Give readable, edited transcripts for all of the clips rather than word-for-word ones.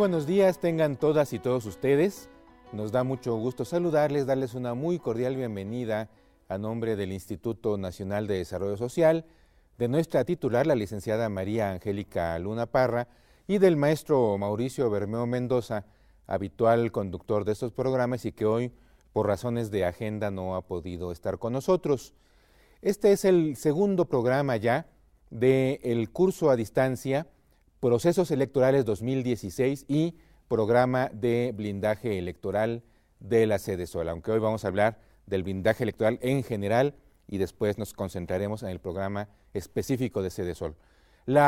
buenos días tengan todas y todos ustedes. Nos da mucho gusto saludarles, darles una muy cordial bienvenida a nombre del Instituto Nacional de Desarrollo Social, de nuestra titular, la licenciada María Angélica Luna Parra, y del maestro Mauricio Bermeo Mendoza, habitual conductor de estos programas y que hoy, por razones de agenda, no ha podido estar con nosotros. Este es el segundo programa ya del curso a distancia Procesos Electorales 2016 y Programa de Blindaje Electoral de la Sedesol, aunque hoy vamos a hablar del blindaje electoral en general y después nos concentraremos en el programa específico de Sedesol. El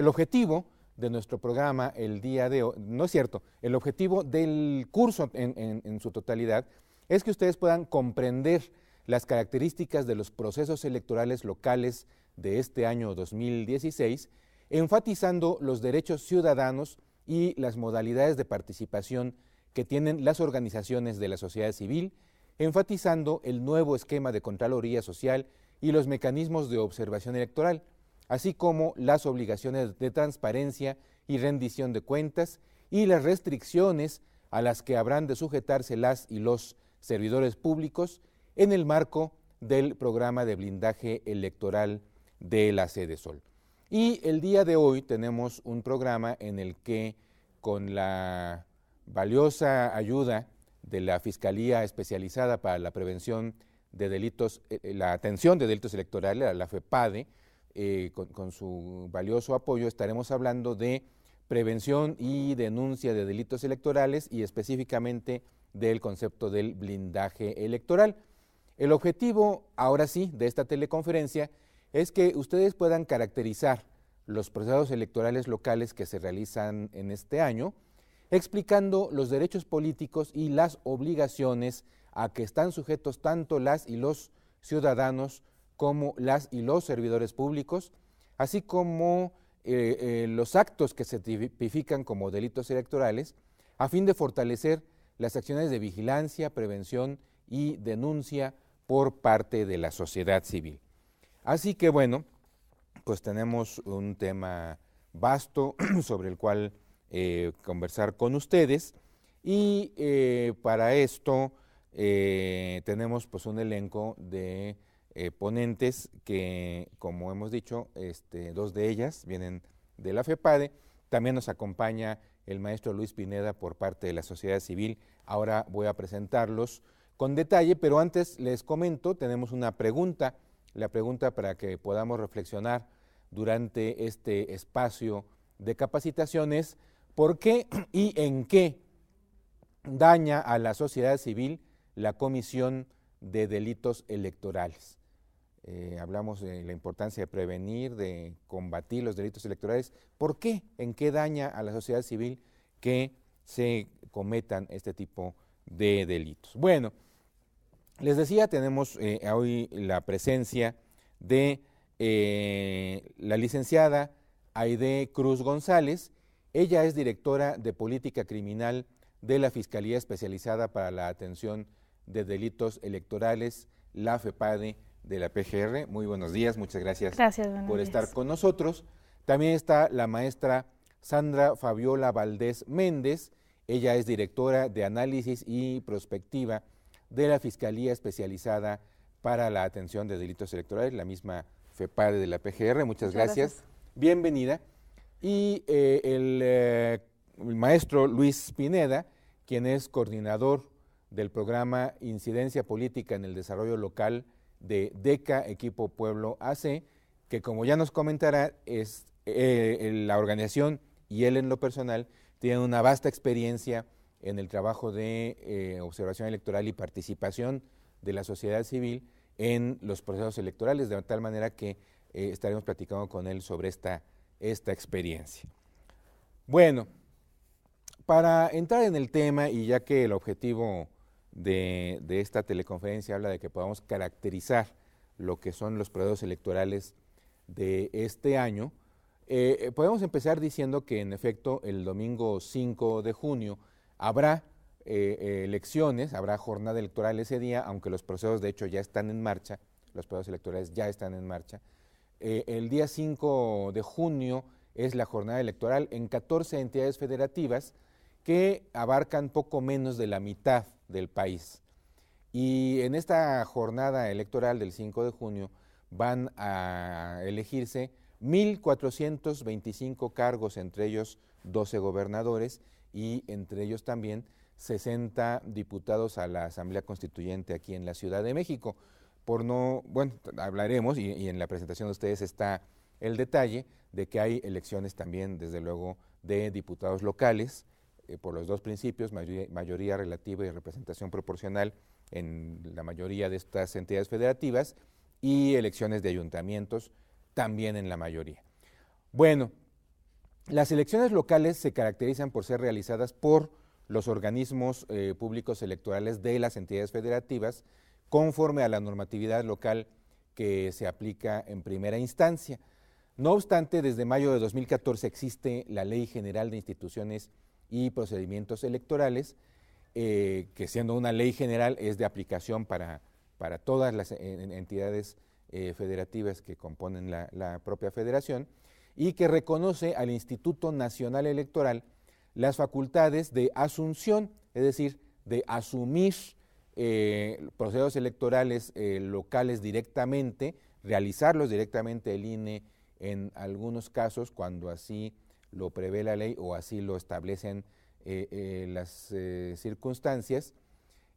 objetivo de nuestro programa el día de hoy, no es cierto, el objetivo del curso en su totalidad es que ustedes puedan comprender las características de los procesos electorales locales de este año 2016, enfatizando los derechos ciudadanos y las modalidades de participación que tienen las organizaciones de la sociedad civil, enfatizando el nuevo esquema de Contraloría Social y los mecanismos de observación electoral, así como las obligaciones de transparencia y rendición de cuentas y las restricciones a las que habrán de sujetarse las y los servidores públicos en el marco del programa de blindaje electoral de la Sedesol. Y el día de hoy tenemos un programa en el que, con la valiosa ayuda de la Fiscalía Especializada para la Prevención de Delitos, la Atención de Delitos Electorales, la FEPADE, con su valioso apoyo estaremos hablando de prevención y denuncia de delitos electorales y específicamente del concepto del blindaje electoral. El objetivo, ahora sí, de esta teleconferencia es que ustedes puedan caracterizar los procesos electorales locales que se realizan en este año, explicando los derechos políticos y las obligaciones a que están sujetos tanto las y los ciudadanos como las y los servidores públicos, así como los actos que se tipifican como delitos electorales, a fin de fortalecer las acciones de vigilancia, prevención y denuncia por parte de la sociedad civil. Así que bueno, pues tenemos un tema vasto sobre el cual conversar con ustedes y para esto tenemos pues un elenco de ponentes que, como hemos dicho, dos de ellas vienen de la FEPADE. También nos acompaña el maestro Luis Pineda por parte de la sociedad civil. Ahora voy a presentarlos con detalle, pero antes les comento, tenemos una pregunta. La pregunta para que podamos reflexionar durante este espacio de capacitación es: ¿por qué y en qué daña a la sociedad civil la Comisión de Delitos Electorales? Hablamos de la importancia de prevenir, de combatir los delitos electorales. ¿Por qué? ¿En qué daña a la sociedad civil que se cometan este tipo de delitos? Bueno, les decía, tenemos hoy la presencia de la licenciada Aide Cruz González. Ella es directora de Política Criminal de la Fiscalía Especializada para la Atención de Delitos Electorales, la FEPADE de la PGR. Muy buenos días, muchas gracias por estar con nosotros. También está la maestra Sandra Fabiola Valdés Méndez. Ella es directora de Análisis y Prospectiva de la Fiscalía Especializada para la Atención de Delitos Electorales, la misma FEPADE de la PGR. Muchas gracias. Bienvenida. Y el maestro Luis Pineda, quien es coordinador del programa Incidencia Política en el Desarrollo Local de DECA Equipo Pueblo AC, que, como ya nos comentará, es la organización y él en lo personal tienen una vasta experiencia en el trabajo de observación electoral y participación de la sociedad civil en los procesos electorales, de tal manera que estaremos platicando con él sobre esta experiencia. Bueno, para entrar en el tema, y ya que el objetivo de esta teleconferencia habla de que podamos caracterizar lo que son los procesos electorales de este año, podemos empezar diciendo que en efecto el domingo 5 de junio habrá elecciones, habrá jornada electoral ese día, aunque los procesos de hecho ya están en marcha, los procesos electorales ya están en marcha. El día 5 de junio es la jornada electoral en 14 entidades federativas que abarcan poco menos de la mitad del país. Y en esta jornada electoral del 5 de junio van a elegirse 1,425 cargos, entre ellos 12 gobernadores y entre ellos también 60 diputados a la Asamblea Constituyente aquí en la Ciudad de México. Hablaremos y en la presentación de ustedes está el detalle de que hay elecciones también, desde luego, de diputados locales, por los dos principios, mayoría relativa y representación proporcional en la mayoría de estas entidades federativas, y elecciones de ayuntamientos también en la mayoría. Bueno, las elecciones locales se caracterizan por ser realizadas por los organismos públicos electorales de las entidades federativas conforme a la normatividad local que se aplica en primera instancia. No obstante, desde mayo de 2014 existe la Ley General de Instituciones y Procedimientos Electorales, que siendo una ley general es de aplicación para todas las entidades federativas que componen la propia federación, y que reconoce al Instituto Nacional Electoral las facultades de asunción, es decir, de asumir procesos electorales locales directamente, realizarlos directamente el INE en algunos casos cuando así lo prevé la ley o así lo establecen las circunstancias,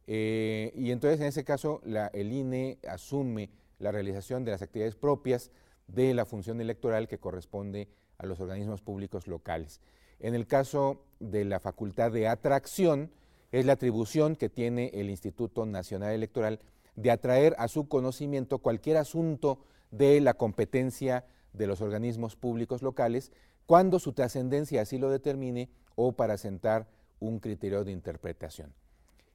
y entonces en ese caso el INE asume la realización de las actividades propias de la función electoral que corresponde a los organismos públicos locales. En el caso de la facultad de atracción, es la atribución que tiene el Instituto Nacional Electoral de atraer a su conocimiento cualquier asunto de la competencia de los organismos públicos locales, cuando su trascendencia así lo determine o para sentar un criterio de interpretación.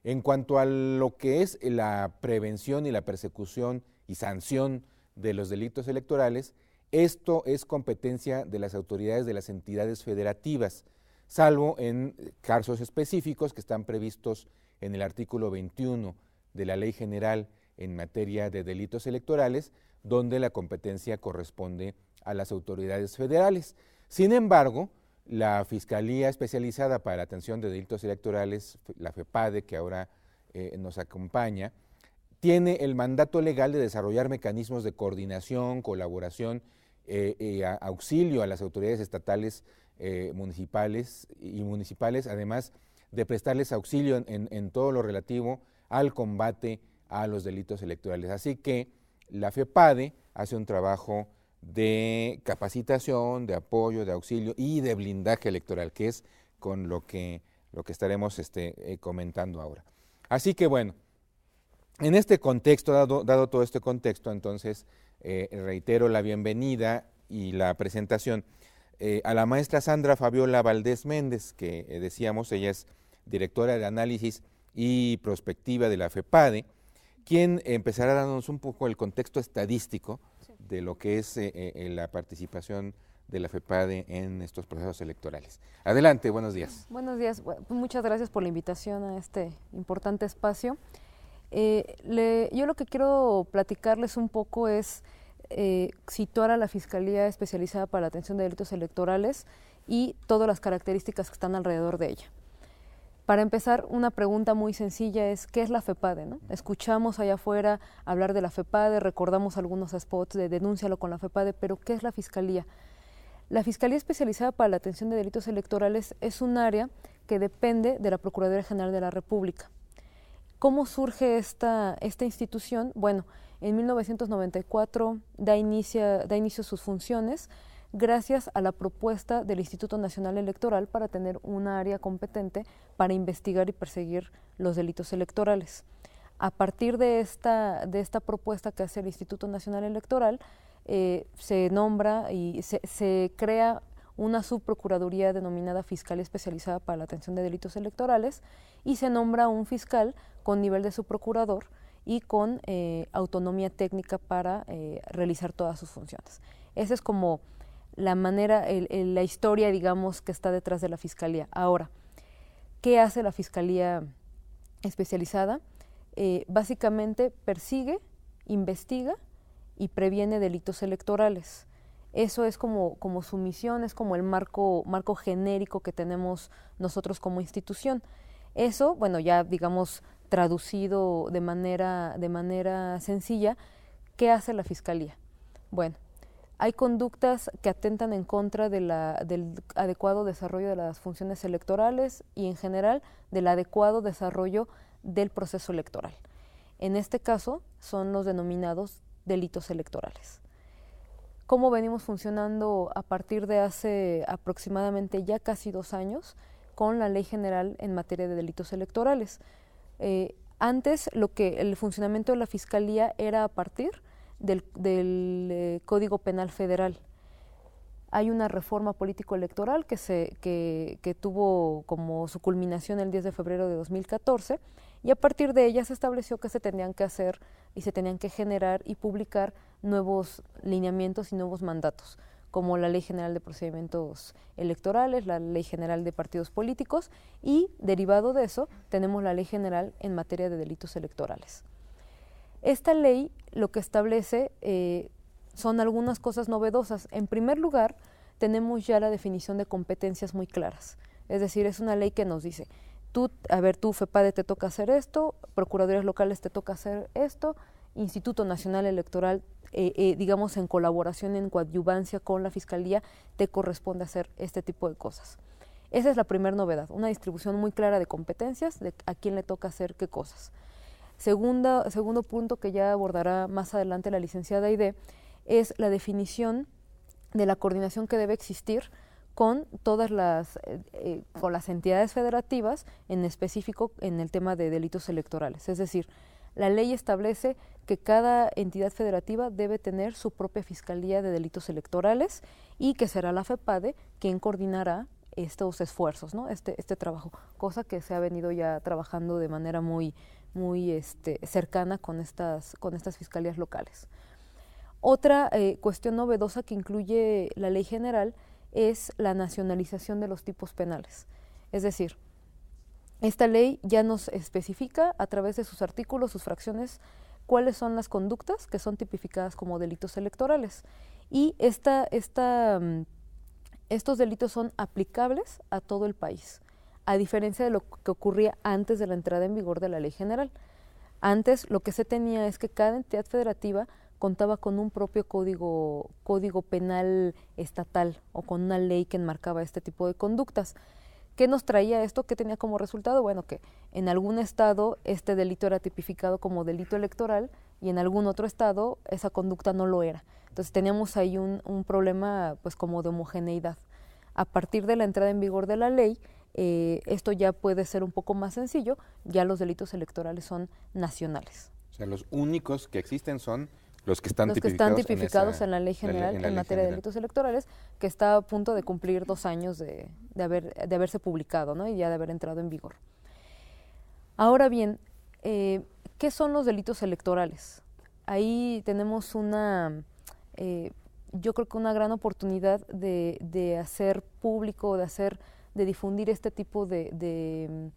En cuanto a lo que es la prevención y la persecución y sanción de los delitos electorales, esto es competencia de las autoridades de las entidades federativas, salvo en casos específicos que están previstos en el artículo 21 de la Ley General en materia de delitos electorales, donde la competencia corresponde a las autoridades federales. Sin embargo, la Fiscalía Especializada para la Atención de Delitos Electorales, la FEPADE, que ahora nos acompaña, tiene el mandato legal de desarrollar mecanismos de coordinación, colaboración y auxilio a las autoridades estatales, municipales, además de prestarles auxilio en todo lo relativo al combate a los delitos electorales. Así que la FEPADE hace un trabajo de capacitación, de apoyo, de auxilio y de blindaje electoral, que es con lo que estaremos comentando ahora. Así que bueno, en este contexto, dado todo este contexto, entonces reitero la bienvenida y la presentación a la maestra Sandra Fabiola Valdés Méndez, que decíamos, ella es directora de análisis y prospectiva de la FEPADE, quien empezará dándonos un poco el contexto estadístico de lo que es la participación de la FEPADE en estos procesos electorales. Adelante, buenos días. Buenos días, muchas gracias por la invitación a este importante espacio. Yo lo que quiero platicarles un poco es situar a la Fiscalía Especializada para la Atención de Delitos Electorales y todas las características que están alrededor de ella. Para empezar, una pregunta muy sencilla es, ¿qué es la FEPADE, no? Escuchamos allá afuera hablar de la FEPADE, recordamos algunos spots de denúncialo con la FEPADE, pero ¿qué es la Fiscalía? La Fiscalía Especializada para la Atención de Delitos Electorales es un área que depende de la Procuraduría General de la República. ¿Cómo surge esta institución? Bueno, en 1994 da inicio a sus funciones gracias a la propuesta del Instituto Nacional Electoral para tener una área competente para investigar y perseguir los delitos electorales. A partir de esta propuesta que hace el Instituto Nacional Electoral, se nombra y se crea una subprocuraduría denominada Fiscalía Especializada para la Atención de Delitos Electorales y se nombra un fiscal con nivel de subprocurador y con autonomía técnica para realizar todas sus funciones. Esa es como la manera, la historia, digamos, que está detrás de la Fiscalía. Ahora, ¿qué hace la Fiscalía Especializada? Básicamente persigue, investiga y previene delitos electorales. Eso es como su misión, es como el marco genérico que tenemos nosotros como institución. Eso, bueno, ya digamos traducido de manera sencilla, ¿qué hace la Fiscalía? Bueno, hay conductas que atentan en contra del adecuado desarrollo de las funciones electorales y en general del adecuado desarrollo del proceso electoral. En este caso son los denominados delitos electorales. ¿Cómo venimos funcionando a partir de hace aproximadamente ya casi 2 años con la Ley General en materia de delitos electorales? Antes el funcionamiento de la Fiscalía era a partir del Código Penal Federal. Hay una reforma político-electoral que tuvo como su culminación el 10 de febrero de 2014 y a partir de ella se estableció que se tenían que hacer y se tenían que generar y publicar nuevos lineamientos y nuevos mandatos, como la Ley General de Procedimientos Electorales, la Ley General de Partidos Políticos y, derivado de eso, tenemos la Ley General en materia de delitos electorales. Esta ley lo que establece son algunas cosas novedosas. En primer lugar, tenemos ya la definición de competencias muy claras. Es decir, es una ley que nos dice, tú, FEPADE, te toca hacer esto, Procuradurías Locales te toca hacer esto, Instituto Nacional Electoral, digamos en colaboración, en coadyuvancia con la Fiscalía, te corresponde hacer este tipo de cosas. Esa es la primera novedad, una distribución muy clara de competencias, de a quién le toca hacer qué cosas. Segundo punto que ya abordará más adelante la licenciada Aide, es la definición de la coordinación que debe existir con todas con las entidades federativas, en específico en el tema de delitos electorales. Es decir, la ley establece que cada entidad federativa debe tener su propia Fiscalía de Delitos Electorales y que será la FEPADE quien coordinará estos esfuerzos, ¿no? este trabajo, cosa que se ha venido ya trabajando de manera muy cercana con estas fiscalías locales. Otra cuestión novedosa que incluye la ley general es la nacionalización de los tipos penales. Es decir, esta ley ya nos especifica a través de sus artículos, sus fracciones, cuáles son las conductas que son tipificadas como delitos electorales. Y estos delitos son aplicables a todo el país, a diferencia de lo que ocurría antes de la entrada en vigor de la ley general. Antes lo que se tenía es que cada entidad federativa contaba con un propio código penal estatal o con una ley que enmarcaba este tipo de conductas. ¿Qué nos traía esto? ¿Qué tenía como resultado? Bueno, que en algún estado este delito era tipificado como delito electoral y en algún otro estado esa conducta no lo era. Entonces teníamos ahí un problema pues como de homogeneidad. A partir de la entrada en vigor de la ley, esto ya puede ser un poco más sencillo, ya los delitos electorales son nacionales. O sea, los únicos que existen son los que están tipificados en la Ley General en materia de delitos electorales, que está a punto de cumplir 2 años de haberse publicado, ¿no? Y ya de haber entrado en vigor. Ahora bien, ¿qué son los delitos electorales? Ahí tenemos yo creo que una gran oportunidad de hacer público, de difundir este tipo de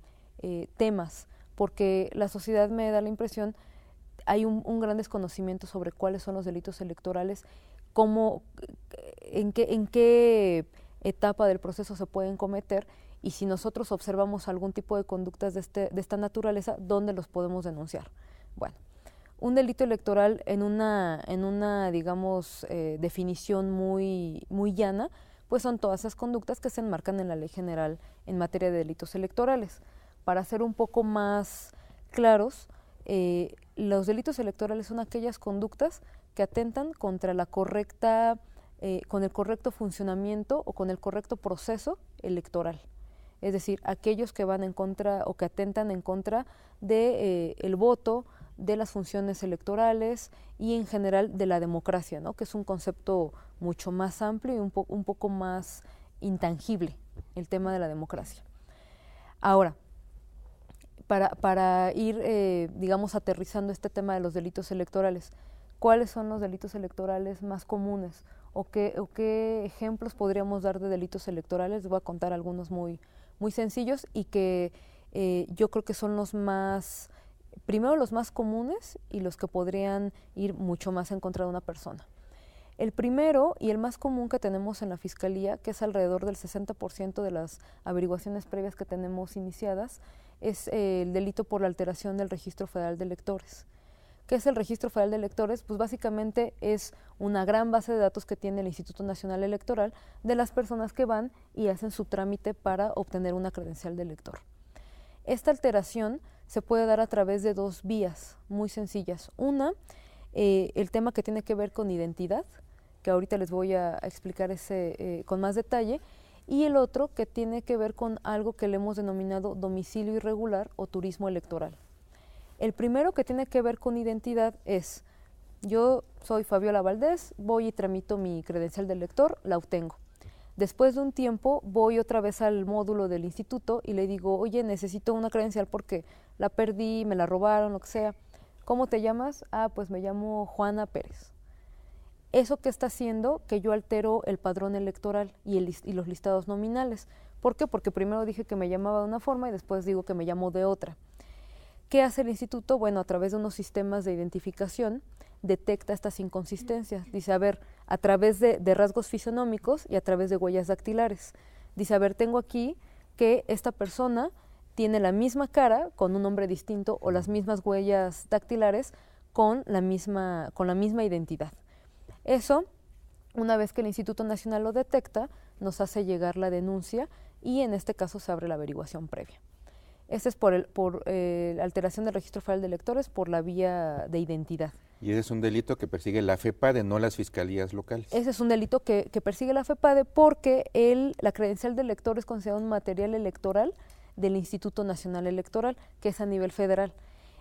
temas, porque la sociedad me da la impresión hay un gran desconocimiento sobre cuáles son los delitos electorales, en qué etapa del proceso se pueden cometer y si nosotros observamos algún tipo de conductas de esta naturaleza, ¿dónde los podemos denunciar? Bueno, un delito electoral en una digamos, definición muy llana, pues son todas esas conductas que se enmarcan en la Ley General en materia de delitos electorales. Para ser un poco más claros, los delitos electorales son aquellas conductas que atentan contra con el correcto funcionamiento o con el correcto proceso electoral. Es decir, aquellos que van en contra o que atentan en contra de el voto, de las funciones electorales y en general de la democracia, ¿no? Que es un concepto mucho más amplio y un poco más intangible, el tema de la democracia. Ahora, para ir, digamos, aterrizando este tema de los delitos electorales, ¿cuáles son los delitos electorales más comunes? ¿O qué ejemplos podríamos dar de delitos electorales? Les voy a contar algunos muy sencillos y que yo creo que son primero los más comunes y los que podrían ir mucho más en contra de una persona. El primero y el más común que tenemos en la Fiscalía, que es alrededor del 60% de las averiguaciones previas que tenemos iniciadas, es el delito por la alteración del Registro Federal de Electores. ¿Qué es el Registro Federal de Electores? Pues básicamente es una gran base de datos que tiene el Instituto Nacional Electoral de las personas que van y hacen su trámite para obtener una credencial de elector. Esta alteración se puede dar a través de dos vías muy sencillas. Una, el tema que tiene que ver con identidad, que ahorita les voy a explicar con más detalle, y el otro que tiene que ver con algo que le hemos denominado domicilio irregular o turismo electoral. El primero, que tiene que ver con identidad, es: yo soy Fabiola Valdés, voy y tramito mi credencial de elector, la obtengo. Después de un tiempo voy otra vez al módulo del instituto y le digo: oye, necesito una credencial porque la perdí, me la robaron, lo que sea. ¿Cómo te llamas? Ah, pues me llamo Juana Pérez. ¿Eso qué está haciendo? Que yo altero el padrón electoral y los listados nominales. ¿Por qué? Porque primero dije que me llamaba de una forma y después digo que me llamo de otra. ¿Qué hace el instituto? Bueno, a través de unos sistemas de identificación detecta estas inconsistencias. Dice, a ver, a través de rasgos fisionómicos y a través de huellas dactilares. Dice, a ver, tengo aquí que esta persona tiene la misma cara con un nombre distinto o las mismas huellas dactilares con la misma identidad. Eso, una vez que el Instituto Nacional lo detecta, nos hace llegar la denuncia y en este caso se abre la averiguación previa. Este es por alteración del Registro Federal de Electores por la vía de identidad. Y ese es un delito que persigue la FEPADE, no las fiscalías locales. Ese es un delito que persigue la FEPADE porque la credencial de elector es considerado un material electoral del Instituto Nacional Electoral, que es a nivel federal.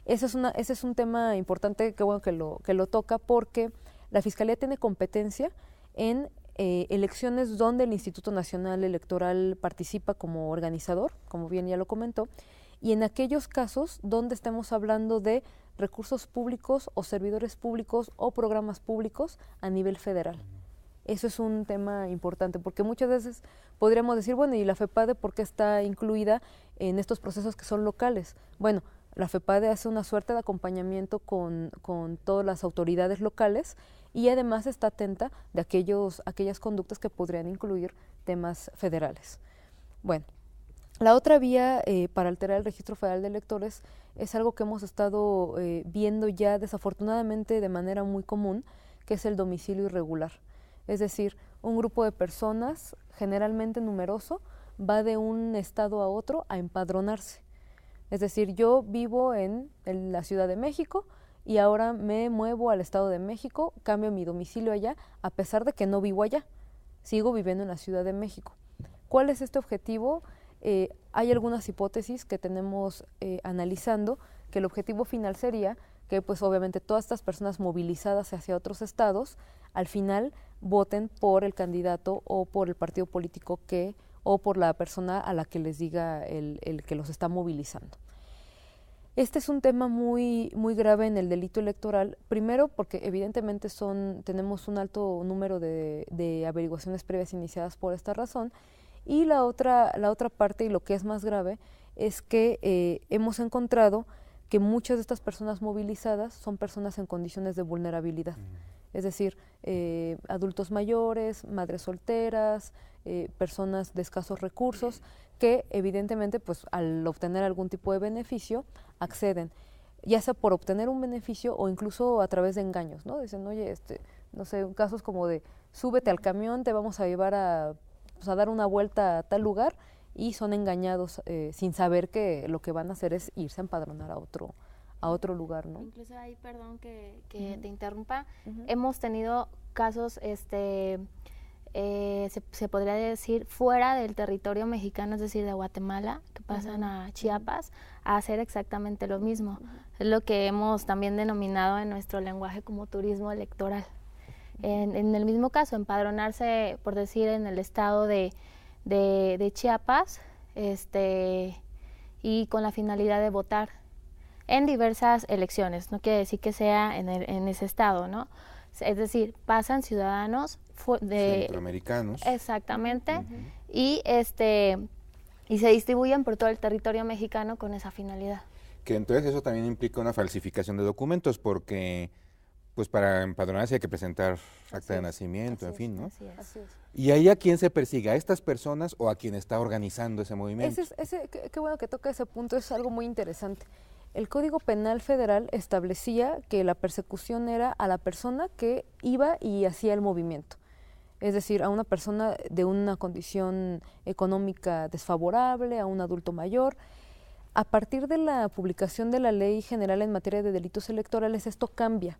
Ese es un tema importante, que bueno que lo toca, porque la Fiscalía tiene competencia en elecciones donde el Instituto Nacional Electoral participa como organizador, como bien ya lo comentó, y en aquellos casos donde estemos hablando de recursos públicos o servidores públicos o programas públicos a nivel federal. Eso es un tema importante, porque muchas veces podríamos decir, bueno, ¿y la FEPADE por qué está incluida en estos procesos que son locales? Bueno, la FEPADE hace una suerte de acompañamiento con todas las autoridades locales y además está atenta de aquellas conductas que podrían incluir temas federales. Bueno, la otra vía para alterar el Registro Federal de Electores es algo que hemos estado viendo ya desafortunadamente de manera muy común, que es el domicilio irregular. Es decir, un grupo de personas, generalmente numeroso, va de un estado a otro a empadronarse. Es decir, yo vivo en la Ciudad de México y ahora me muevo al Estado de México, cambio mi domicilio allá, a pesar de que no vivo allá, sigo viviendo en la Ciudad de México. ¿Cuál es este objetivo? Hay algunas hipótesis que tenemos analizando, que el objetivo final sería que pues obviamente todas estas personas movilizadas hacia otros estados, al final voten por el candidato o por el partido político o por la persona a la que les diga el que los está movilizando. Este es un tema muy, muy grave en el delito electoral, primero porque evidentemente tenemos un alto número de averiguaciones previas iniciadas por esta razón, y la otra parte, y lo que es más grave, es que hemos encontrado que muchas de estas personas movilizadas son personas en condiciones de vulnerabilidad. Es decir, adultos mayores, madres solteras, personas de escasos recursos, que evidentemente pues al obtener algún tipo de beneficio acceden, ya sea por obtener un beneficio o incluso a través de engaños, ¿no? Dicen, oye, no sé, casos como de súbete al camión, te vamos a llevar a dar una vuelta a tal lugar, y son engañados sin saber que lo que van a hacer es irse a empadronar a otro lugar, ¿no? Incluso ahí, perdón que te interrumpa, hemos tenido casos, se podría decir, fuera del territorio mexicano, es decir, de Guatemala, que pasan a Chiapas a hacer exactamente lo mismo. Es lo que hemos también denominado en nuestro lenguaje como turismo electoral. En el mismo caso, empadronarse, por decir, en el estado de Chiapas, y con la finalidad de votar en diversas elecciones, no quiere decir que sea en ese estado, ¿no? Es decir, pasan ciudadanos centroamericanos. Exactamente, y se distribuyen por todo el territorio mexicano con esa finalidad. Que entonces eso también implica una falsificación de documentos, porque Pues para empadronarse hay que presentar acta de nacimiento, en fin, ¿no? Así es. ¿Y ahí a quién se persigue? ¿A estas personas o a quien está organizando ese movimiento? Qué bueno que toca ese punto, es algo muy interesante. El Código Penal Federal establecía que la persecución era a la persona que iba y hacía el movimiento. Es decir, a una persona de una condición económica desfavorable, a un adulto mayor. A partir de la publicación de la Ley General en materia de delitos electorales, esto cambia.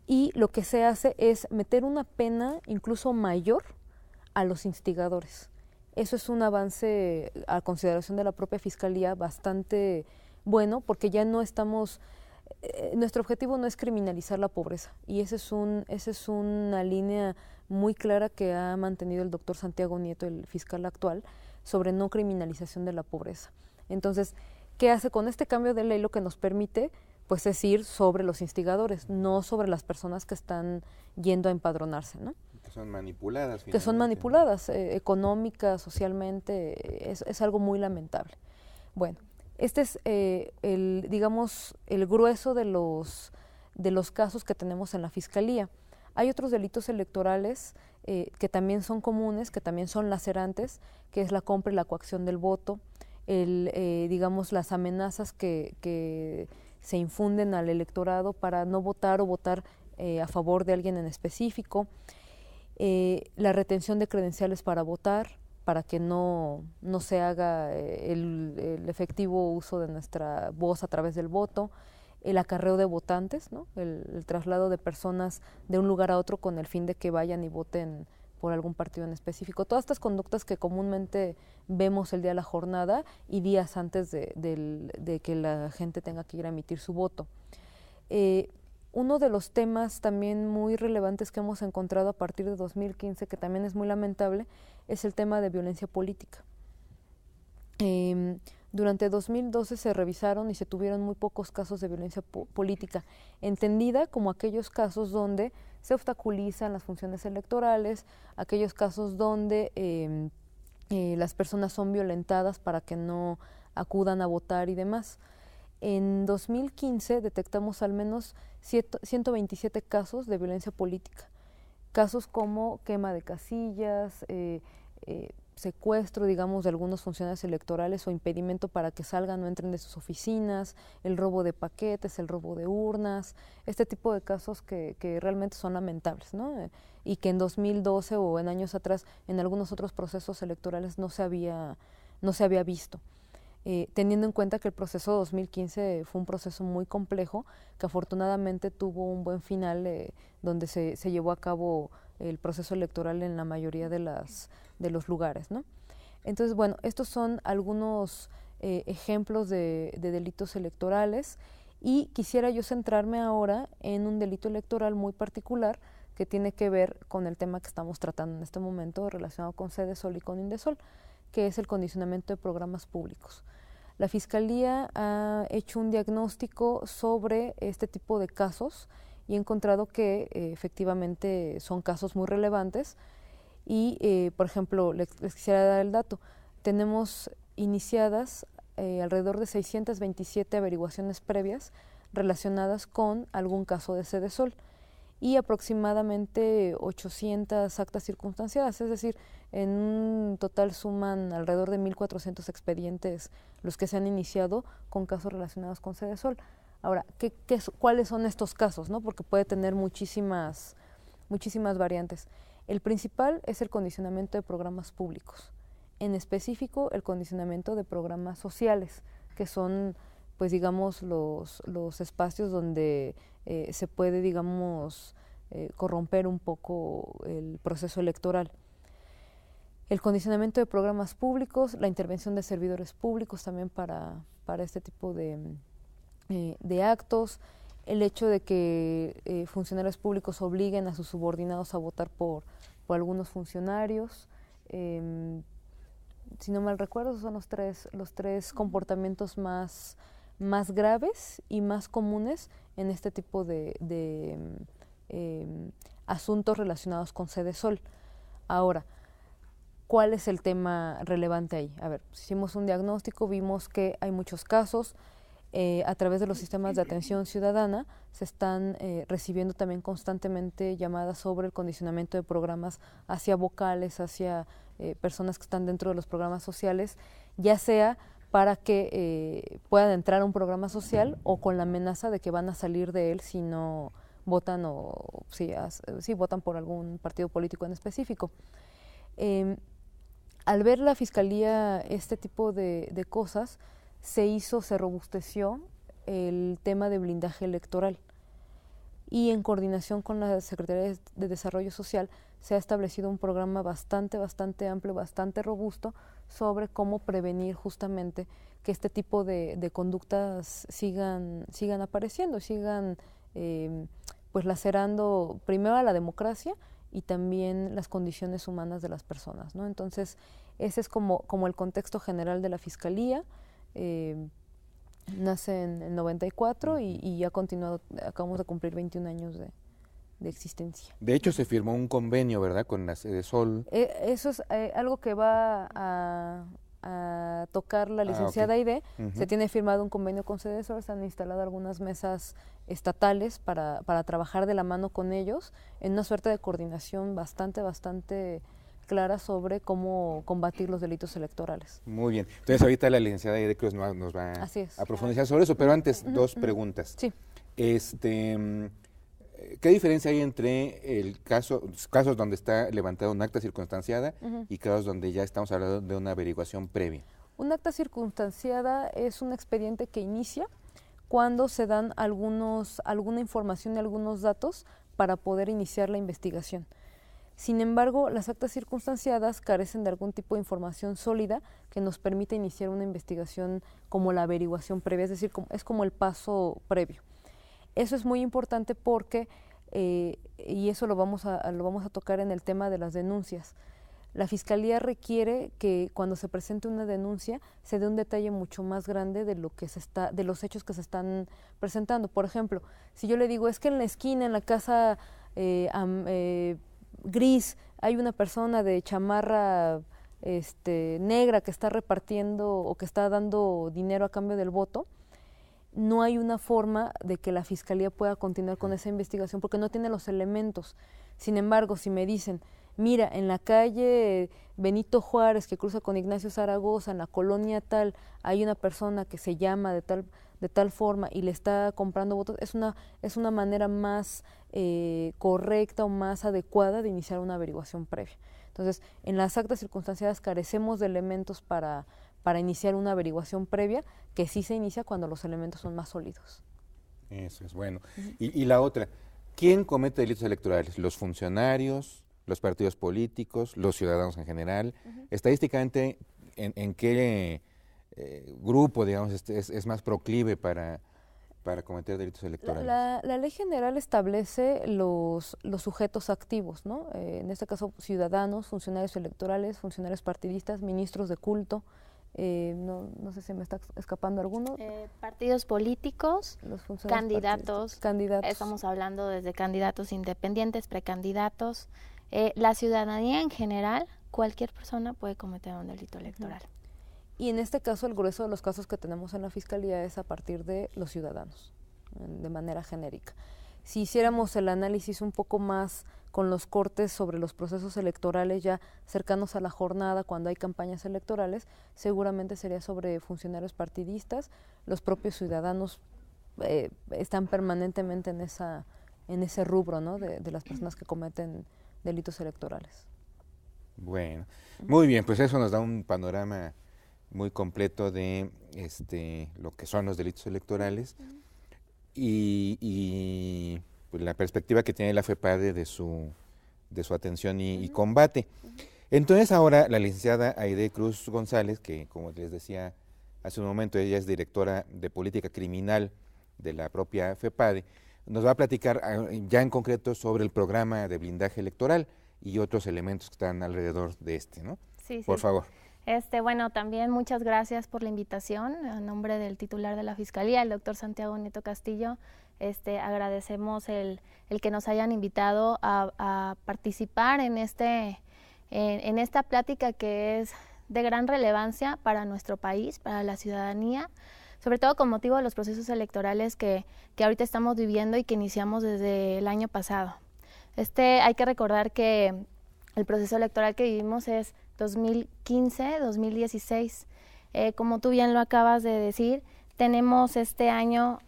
Y lo que se hace es meter una pena incluso mayor a los instigadores. Eso es un avance a consideración de la propia Fiscalía bastante bueno, porque ya no estamos, nuestro objetivo no es criminalizar la pobreza, y esa es una línea muy clara que ha mantenido el doctor Santiago Nieto, el fiscal actual, sobre no criminalización de la pobreza. Entonces, ¿qué hace con este cambio de ley? Lo que nos permite pues es ir sobre los instigadores, no sobre las personas que están yendo a empadronarse, ¿no? Que son manipuladas. Que son manipuladas, económica, socialmente, es algo muy lamentable. Bueno, este es digamos, el grueso de los casos que tenemos en la Fiscalía. Hay otros delitos electorales que también son comunes, que también son lacerantes, que es la compra y la coacción del voto, digamos, las amenazas que se infunden al electorado para no votar o votar a favor de alguien en específico, la retención de credenciales para votar, para que no se haga el efectivo uso de nuestra voz a través del voto, el acarreo de votantes, ¿no? el traslado de personas de un lugar a otro con el fin de que vayan y voten por algún partido en específico. Todas estas conductas que comúnmente vemos el día de la jornada y días antes de que la gente tenga que ir a emitir su voto. Uno de los temas también muy relevantes que hemos encontrado a partir de 2015, que también es muy lamentable, es el tema de violencia política. Durante 2012 se revisaron y se tuvieron muy pocos casos de violencia política, entendida como aquellos casos donde se obstaculizan las funciones electorales, aquellos casos donde las personas son violentadas para que no acudan a votar y demás. En 2015 detectamos al menos 127 casos de violencia política, casos como quema de casillas, secuestro, digamos, de algunos funcionarios electorales o impedimento para que salgan o entren de sus oficinas, el robo de paquetes, el robo de urnas, este tipo de casos que realmente son lamentables, ¿no? Y que en 2012 o en años atrás en algunos otros procesos electorales no se había visto. Teniendo en cuenta que el proceso 2015 fue un proceso muy complejo, que afortunadamente tuvo un buen final, donde se llevó a cabo el proceso electoral en la mayoría de los lugares, ¿no? Entonces, bueno, estos son algunos ejemplos de delitos electorales, y quisiera yo centrarme ahora en un delito electoral muy particular que tiene que ver con el tema que estamos tratando en este momento relacionado con Sedesol y con Indesol, que es el condicionamiento de programas públicos. La Fiscalía ha hecho un diagnóstico sobre este tipo de casos y ha encontrado que efectivamente son casos muy relevantes y, por ejemplo, les quisiera dar el dato. Tenemos iniciadas alrededor de 627 averiguaciones previas relacionadas con algún caso de Sedesol y aproximadamente 800 actas circunstanciadas, es decir, en un total suman alrededor de 1.400 expedientes los que se han iniciado con casos relacionados con Sedesol. Ahora, ¿cuáles son estos casos, no? Porque puede tener muchísimas variantes. El principal es el condicionamiento de programas públicos, en específico el condicionamiento de programas sociales, que son, pues digamos, los espacios donde se puede, digamos, corromper un poco el proceso electoral. El condicionamiento de programas públicos, la intervención de servidores públicos también para este tipo de actos, el hecho de que funcionarios públicos obliguen a sus subordinados a votar por algunos funcionarios. Si no mal recuerdo, son los tres comportamientos más graves y más comunes en este tipo de asuntos relacionados con Sedesol. Ahora, ¿cuál es el tema relevante ahí? A ver, hicimos un diagnóstico, vimos que hay muchos casos. a través de los sistemas de atención ciudadana se están recibiendo también constantemente llamadas sobre el condicionamiento de programas hacia vocales, hacia personas que están dentro de los programas sociales, ya sea para que puedan entrar a un programa social o con la amenaza de que van a salir de él si no votan o si votan por algún partido político en específico. Al ver la Fiscalía este tipo de cosas, se robusteció el tema de blindaje electoral y en coordinación con la Secretaría de Desarrollo Social se ha establecido un programa bastante amplio, bastante robusto sobre cómo prevenir justamente que este tipo de conductas sigan apareciendo, sigan pues lacerando primero a la democracia y también las condiciones humanas de las personas, ¿no? Entonces, ese es como el contexto general de la Fiscalía. Nace en el 94 y ha continuado, acabamos de cumplir 21 años de existencia. De hecho, se firmó un convenio, ¿verdad?, con la Sede Sol. Eso es algo que va a tocar la licenciada Aide. Se tiene firmado un convenio con Sede Sol, se han instalado algunas mesas estatales para trabajar de la mano con ellos en una suerte de coordinación bastante clara sobre cómo combatir los delitos electorales. Muy bien. Entonces, ahorita la licenciada Aide Cruz nos va a profundizar sobre eso, pero antes, dos preguntas. Sí. ¿Qué diferencia hay entre casos donde está levantado un acta circunstanciada y casos donde ya estamos hablando de una averiguación previa? Un acta circunstanciada es un expediente que inicia cuando se dan alguna información y algunos datos para poder iniciar la investigación. Sin embargo, las actas circunstanciadas carecen de algún tipo de información sólida que nos permita iniciar una investigación como la averiguación previa, es decir, es como el paso previo. Eso es muy importante porque, y eso lo vamos a tocar en el tema de las denuncias, la Fiscalía requiere que cuando se presente una denuncia se dé un detalle mucho más grande de los hechos que se están presentando. Por ejemplo, si yo le digo, es que en la esquina, en la casa gris, hay una persona de chamarra negra que está repartiendo o que está dando dinero a cambio del voto, no hay una forma de que la Fiscalía pueda continuar con esa investigación porque no tiene los elementos. Sin embargo, si me dicen, mira, en la calle Benito Juárez, que cruza con Ignacio Zaragoza, en la colonia tal, hay una persona que se llama de tal forma y le está comprando votos, es una manera más correcta o más adecuada de iniciar una averiguación previa. Entonces, en las actas circunstanciadas carecemos de elementos para iniciar una averiguación previa, que sí se inicia cuando los elementos son más sólidos. Eso es bueno. Y la otra, ¿quién comete delitos electorales? ¿Los funcionarios, los partidos políticos, los ciudadanos en general? Estadísticamente, ¿en qué grupo, digamos, es más proclive para cometer delitos electorales? La ley general establece los sujetos activos, ¿no? En este caso, ciudadanos, funcionarios electorales, funcionarios partidistas, ministros de culto. No sé si me está escapando alguno. Partidos políticos, candidatos. Estamos hablando desde candidatos independientes, precandidatos. La ciudadanía en general, cualquier persona puede cometer un delito electoral. Y en este caso, el grueso de los casos que tenemos en la Fiscalía es a partir de los ciudadanos, de manera genérica. Si hiciéramos el análisis un poco más con los cortes sobre los procesos electorales ya cercanos a la jornada, cuando hay campañas electorales, seguramente sería sobre funcionarios partidistas. Los propios ciudadanos están permanentemente en ese rubro, ¿no?, de las personas que cometen delitos electorales. Bueno, muy bien, pues eso nos da un panorama muy completo de lo que son los delitos electorales y pues, la perspectiva que tiene la FEPADE de su atención y combate. Entonces ahora la licenciada Aide Cruz González, que como les decía hace un momento, ella es directora de política criminal de la propia FEPADE, nos va a platicar ya en concreto sobre el programa de blindaje electoral y otros elementos que están alrededor de ¿no? Sí, por favor. Bueno, también muchas gracias por la invitación. A nombre del titular de la Fiscalía, el doctor Santiago Nieto Castillo, agradecemos el que nos hayan invitado a participar en esta plática que es de gran relevancia para nuestro país, para la ciudadanía, sobre todo con motivo de los procesos electorales que ahorita estamos viviendo y que iniciamos desde el año pasado. Hay que recordar que el proceso electoral que vivimos es 2015-2016. Como tú bien lo acabas de decir, tenemos este año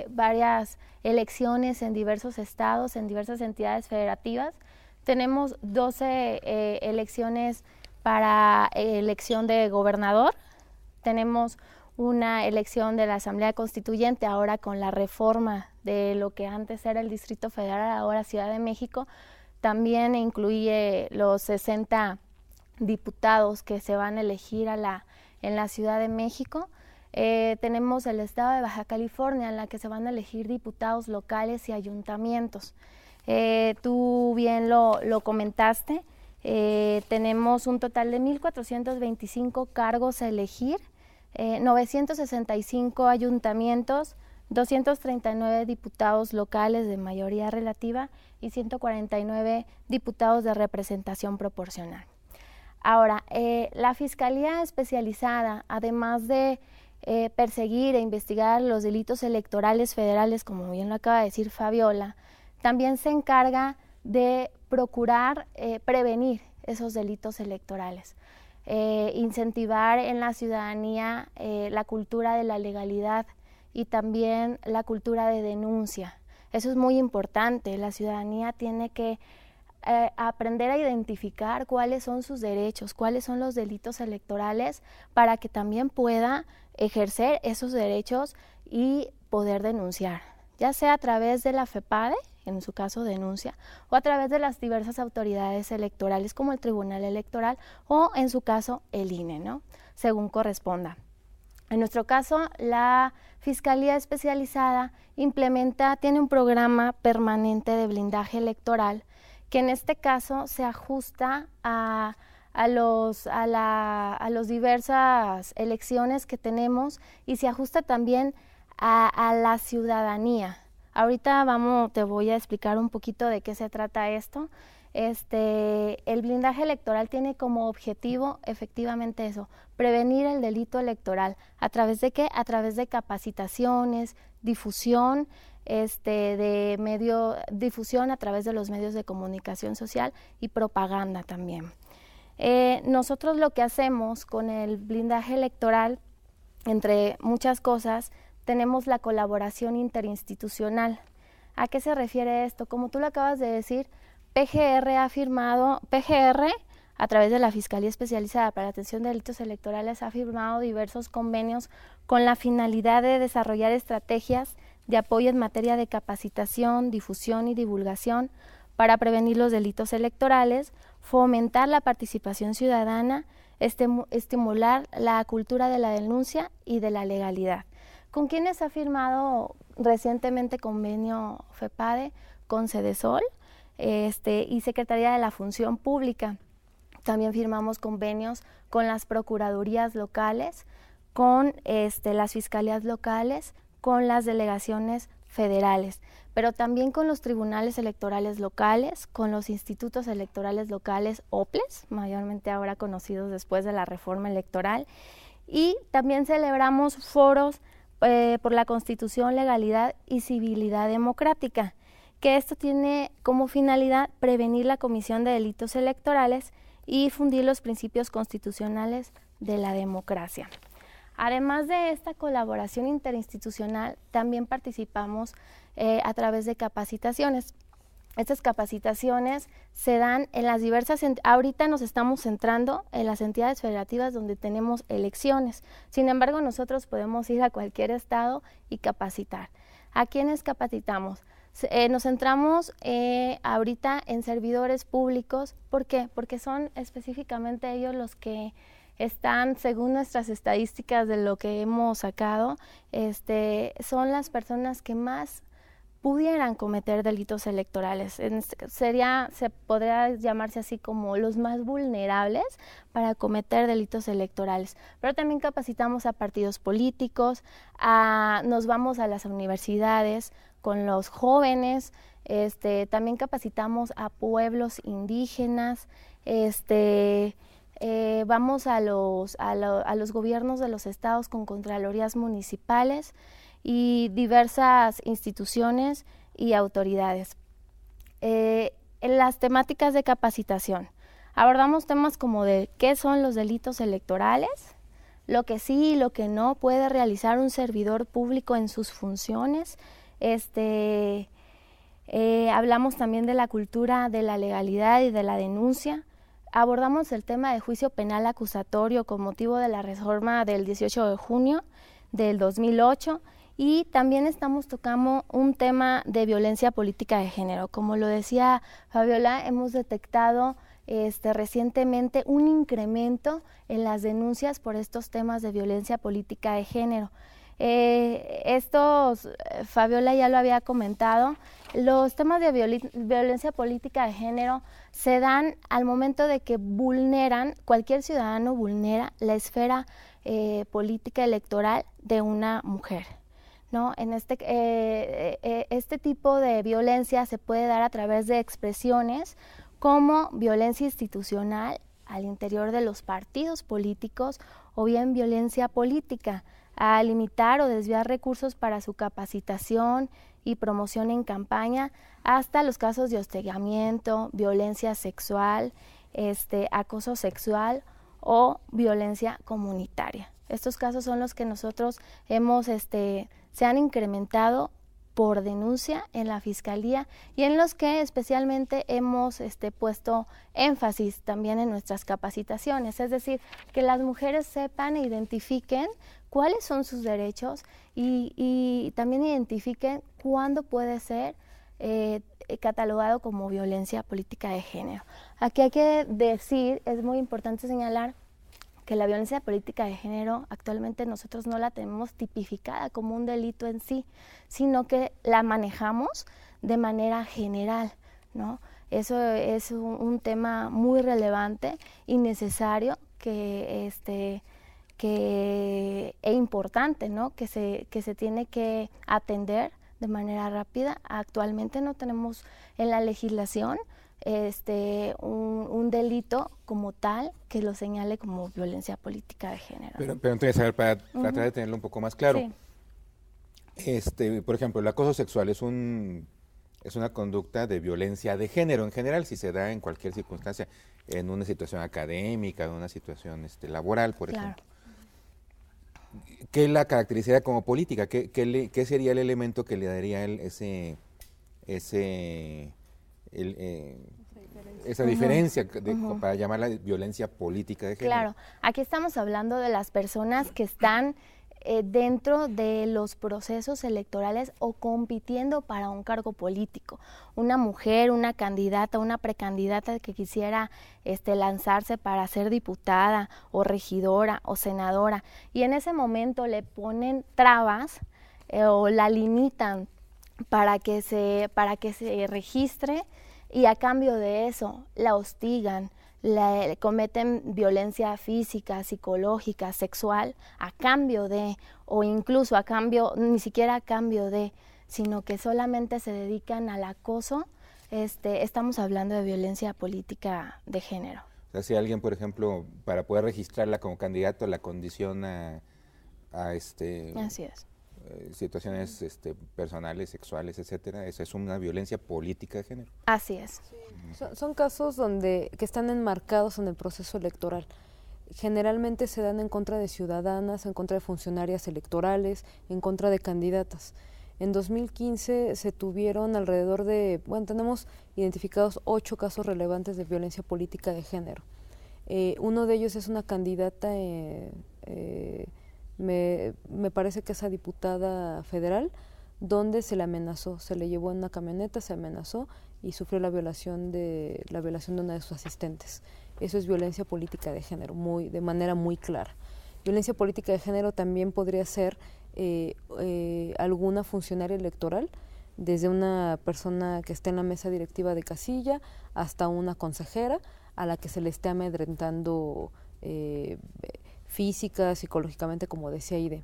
varias elecciones en diversos estados, en diversas entidades federativas. Tenemos 12 elecciones para elección de gobernador. Tenemos una elección de la Asamblea Constituyente, ahora con la reforma de lo que antes era el Distrito Federal, ahora Ciudad de México. También incluye los 60 diputados que se van a elegir en la Ciudad de México. Tenemos el estado de Baja California, en la que se van a elegir diputados locales y ayuntamientos. Tú bien lo comentaste, tenemos un total de 1,425 cargos a elegir, 965 ayuntamientos, 239 diputados locales de mayoría relativa y 149 diputados de representación proporcional. Ahora, la Fiscalía Especializada, además de perseguir e investigar los delitos electorales federales, como bien lo acaba de decir Fabiola, también se encarga de procurar prevenir esos delitos electorales, incentivar en la ciudadanía la cultura de la legalidad y también la cultura de denuncia. Eso es muy importante. La ciudadanía tiene que aprender a identificar cuáles son sus derechos, cuáles son los delitos electorales, para que también pueda ejercer esos derechos y poder denunciar, ya sea a través de la FEPADE, en su caso denuncia, o a través de las diversas autoridades electorales como el Tribunal Electoral o en su caso el INE, ¿no? Según corresponda. En nuestro caso, la Fiscalía Especializada tiene un programa permanente de blindaje electoral que en este caso se ajusta a las diversas elecciones que tenemos y se ajusta también a la ciudadanía. Ahorita te voy a explicar un poquito de qué se trata esto. El blindaje electoral tiene como objetivo efectivamente eso, prevenir el delito electoral. ¿A través de qué? A través de capacitaciones, difusión, difusión a través de los medios de comunicación social y propaganda también. Nosotros lo que hacemos con el blindaje electoral, entre muchas cosas, tenemos la colaboración interinstitucional. ¿A qué se refiere esto? Como tú lo acabas de decir, PGR, a través de la Fiscalía Especializada para la Atención de Delitos Electorales, ha firmado diversos convenios con la finalidad de desarrollar estrategias de apoyo en materia de capacitación, difusión y divulgación para prevenir los delitos electorales, fomentar la participación ciudadana, estimular la cultura de la denuncia y de la legalidad. ¿Con quiénes ha firmado recientemente convenio FEPADE? Con Cedesol y Secretaría de la Función Pública. También firmamos convenios con las procuradurías locales, con las fiscalías locales, con las delegaciones federales, pero también con los tribunales electorales locales, con los institutos electorales locales OPLES, mayormente ahora conocidos después de la reforma electoral, y también celebramos foros por la Constitución, legalidad y civilidad democrática, que esto tiene como finalidad prevenir la comisión de delitos electorales y difundir los principios constitucionales de la democracia. Además de esta colaboración interinstitucional, también participamos a través de capacitaciones. Estas capacitaciones se dan en las diversas, ahorita nos estamos centrando en las entidades federativas donde tenemos elecciones. Sin embargo, nosotros podemos ir a cualquier estado y capacitar. ¿A quiénes capacitamos? Nos centramos ahorita en servidores públicos. ¿Por qué? Porque son específicamente ellos los que están, según nuestras estadísticas de lo que hemos sacado, son las personas que más pudieran cometer delitos electorales. Se podría llamarse así como los más vulnerables para cometer delitos electorales. Pero también capacitamos a partidos políticos, nos vamos a las universidades con los jóvenes, también capacitamos a pueblos indígenas, vamos a los gobiernos de los estados con contralorías municipales y diversas instituciones y autoridades. En las temáticas de capacitación, abordamos temas como de qué son los delitos electorales, lo que sí y lo que no puede realizar un servidor público en sus funciones. Hablamos también de la cultura de la legalidad y de la denuncia. Abordamos el tema de juicio penal acusatorio con motivo de la reforma del 18 de junio del 2008 y también estamos tocando un tema de violencia política de género. Como lo decía Fabiola, hemos detectado recientemente un incremento en las denuncias por estos temas de violencia política de género. Fabiola ya lo había comentado, los temas de violencia política de género se dan al momento de que cualquier ciudadano vulnera la esfera política electoral de una mujer, ¿no? Este tipo de violencia se puede dar a través de expresiones como violencia institucional al interior de los partidos políticos o bien violencia política, a limitar o desviar recursos para su capacitación y promoción en campaña, hasta los casos de hostigamiento, violencia sexual, acoso sexual o violencia comunitaria. Estos casos son los que nosotros se han incrementado por denuncia en la Fiscalía y en los que especialmente hemos puesto énfasis también en nuestras capacitaciones, es decir, que las mujeres sepan e identifiquen cuáles son sus derechos y también identifiquen cuándo puede ser catalogado como violencia política de género. Aquí hay que decir, es muy importante señalar que la violencia política de género actualmente nosotros no la tenemos tipificada como un delito en sí, sino que la manejamos de manera general, ¿no? Eso es un tema muy relevante y necesario e importante, ¿no? que se tiene que atender de manera rápida. Actualmente no tenemos en la legislación un delito como tal que lo señale como violencia política de género. Pero entonces, a ver, para tratar de tenerlo un poco más claro, por ejemplo, el acoso sexual es una conducta de violencia de género en general, si se da en cualquier circunstancia, en una situación académica, en una situación laboral, por ejemplo. ¿Qué la caracterizaría como política? ¿Qué sería el elemento que le daría esa diferencia para llamarla violencia política de género? Claro, aquí estamos hablando de las personas que están dentro de los procesos electorales o compitiendo para un cargo político. Una mujer, una candidata, una precandidata que quisiera lanzarse para ser diputada o regidora o senadora y en ese momento le ponen trabas o la limitan para que se registre y a cambio de eso la hostigan, le cometen violencia física, psicológica, sexual, a cambio de, o incluso a cambio, ni siquiera a cambio de, sino que solamente se dedican al acoso, estamos hablando de violencia política de género. O sea, si alguien, por ejemplo, para poder registrarla como candidato, la condiciona Así es. Situaciones personales, sexuales, etcétera, eso es una violencia política de género. Así es. Son casos que están enmarcados en el proceso electoral. Generalmente se dan en contra de ciudadanas, en contra de funcionarias electorales, en contra de candidatas. En 2015 se tuvieron tenemos identificados 8 casos relevantes de violencia política de género. Uno de ellos es una candidata me parece que esa diputada federal, donde se le amenazó, se le llevó en una camioneta, se amenazó y sufrió la violación de una de sus asistentes. Eso es violencia política de género, de manera muy clara. Violencia política de género también podría ser alguna funcionaria electoral, desde una persona que esté en la mesa directiva de casilla hasta una consejera a la que se le esté amedrentando física, psicológicamente, como decía Aide.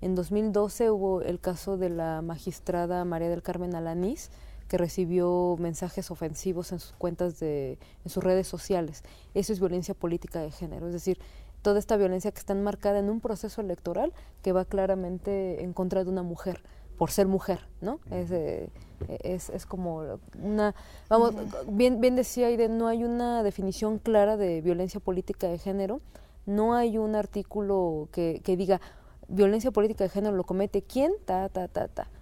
En 2012 hubo el caso de la magistrada María del Carmen Alanís, que recibió mensajes ofensivos en sus cuentas en sus redes sociales. Eso es violencia política de género, es decir, toda esta violencia que está enmarcada en un proceso electoral que va claramente en contra de una mujer, por ser mujer, ¿no? Es como una, vamos, bien decía Aide, no hay una definición clara de violencia política de género, no hay un artículo que diga violencia política de género lo comete quién,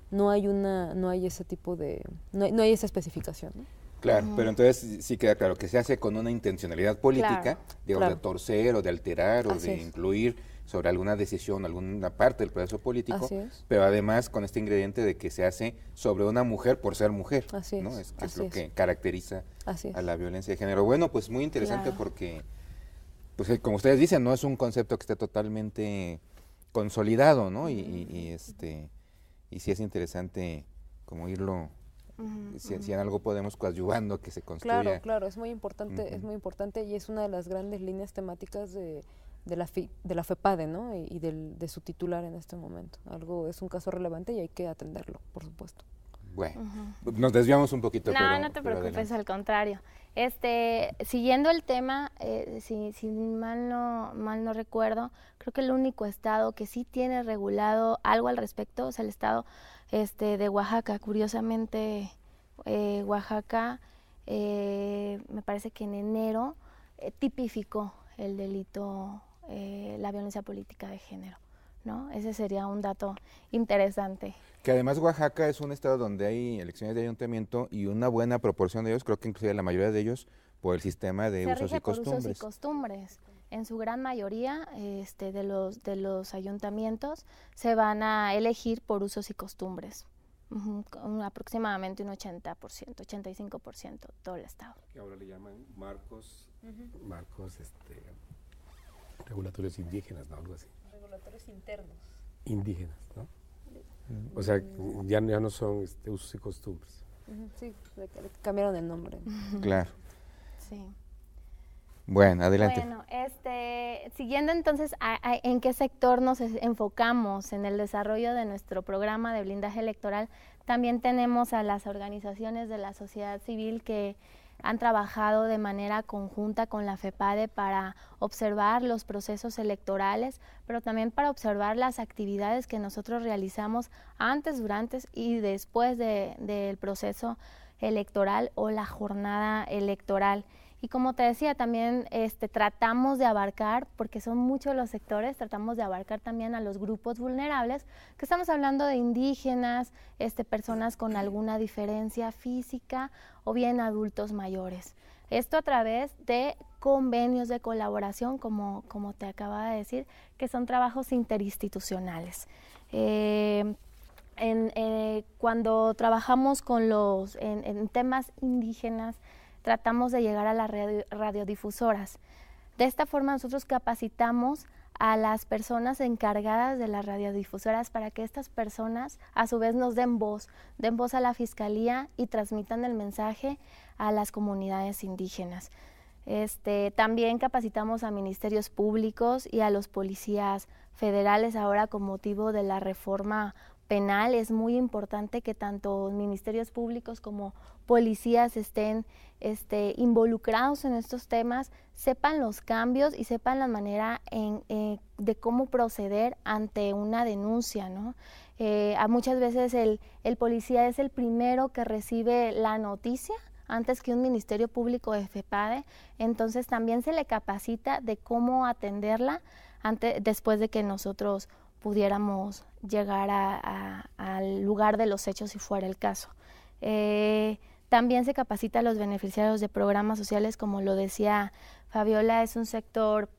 no hay ese tipo de, no hay esa especificación, ¿no? Claro, pero entonces sí queda claro que se hace con una intencionalidad política, digamos, de torcer o de alterar o de influir sobre alguna decisión, alguna parte del proceso político, pero además con este ingrediente de que se hace sobre una mujer por ser mujer, ¿no? Es lo que caracteriza a la violencia de género. Bueno, pues muy interesante porque, pues como ustedes dicen, no es un concepto que esté totalmente consolidado, ¿no? Y sí es interesante como irlo... Si en algo podemos coadyuvando que se construya. Claro, es muy importante y es una de las grandes líneas temáticas de la FEPADE, ¿no? Y de su titular en este momento. Es un caso relevante y hay que atenderlo, por supuesto. Bueno, nos desviamos un poquito. No te preocupes, al contrario. Siguiendo el tema, si mal no recuerdo, creo que el único estado que sí tiene regulado algo al respecto es el estado de Oaxaca. Curiosamente, Oaxaca, me parece que en enero tipificó el delito, la violencia política de género, ¿no? Ese sería un dato interesante. Que además Oaxaca es un estado donde hay elecciones de ayuntamiento y una buena proporción de ellos, creo que inclusive la mayoría de ellos, por el sistema de usos y costumbres. Usos y costumbres. En su gran mayoría de los ayuntamientos se van a elegir por usos y costumbres. Aproximadamente un 80%, 85% todo el estado. Que ahora le llaman marcos regulatorios indígenas, ¿no? Algo así. Regulatorios internos. Indígenas, ¿no? O sea, ya no son usos y costumbres. Sí, cambiaron el nombre. Claro. Sí. Bueno, adelante. Bueno, siguiendo entonces en qué sector nos enfocamos en el desarrollo de nuestro programa de blindaje electoral, también tenemos a las organizaciones de la sociedad civil que han trabajado de manera conjunta con la FEPADE para observar los procesos electorales, pero también para observar las actividades que nosotros realizamos antes, durante y después del proceso electoral o la jornada electoral. Y como te decía, también tratamos de abarcar, porque son muchos los sectores, tratamos de abarcar también a los grupos vulnerables, que estamos hablando de indígenas, personas con alguna diferencia física o bien adultos mayores. Esto a través de convenios de colaboración, como te acaba de decir, que son trabajos interinstitucionales. Cuando trabajamos con en temas indígenas, tratamos de llegar a las radiodifusoras. De esta forma nosotros capacitamos a las personas encargadas de las radiodifusoras para que estas personas a su vez nos den voz a la Fiscalía y transmitan el mensaje a las comunidades indígenas. También capacitamos a ministerios públicos y a los policías federales ahora con motivo de la reforma penal. Es muy importante que tanto ministerios públicos como policías estén involucrados en estos temas, sepan los cambios y sepan la manera de cómo proceder ante una denuncia, ¿no? Muchas veces el policía es el primero que recibe la noticia antes que un ministerio público de FEPADE, entonces también se le capacita de cómo atenderla después de que nosotros pudiéramos llegar al lugar de los hechos si fuera el caso. También se capacita a los beneficiarios de programas sociales, como lo decía Fabiola, es un sector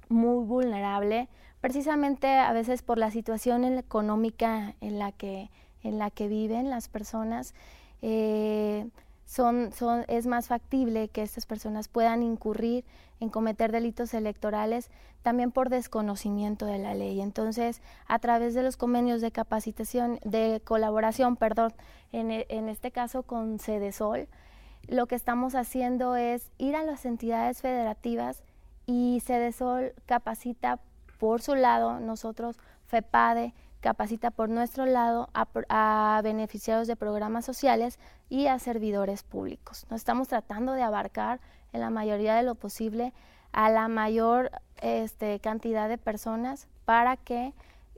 muy vulnerable, precisamente a veces por la situación económica en la que viven las personas. Es más factible que estas personas puedan incurrir en cometer delitos electorales también por desconocimiento de la ley. Entonces, a través de los convenios de capacitación, de colaboración, en este caso con Cedesol, lo que estamos haciendo es ir a las entidades federativas y Cedesol capacita por su lado, nosotros, FEPADE, capacita por nuestro lado a beneficiarios de programas sociales y a servidores públicos. Nos estamos tratando de abarcar en la mayoría de lo posible a la mayor cantidad de personas para que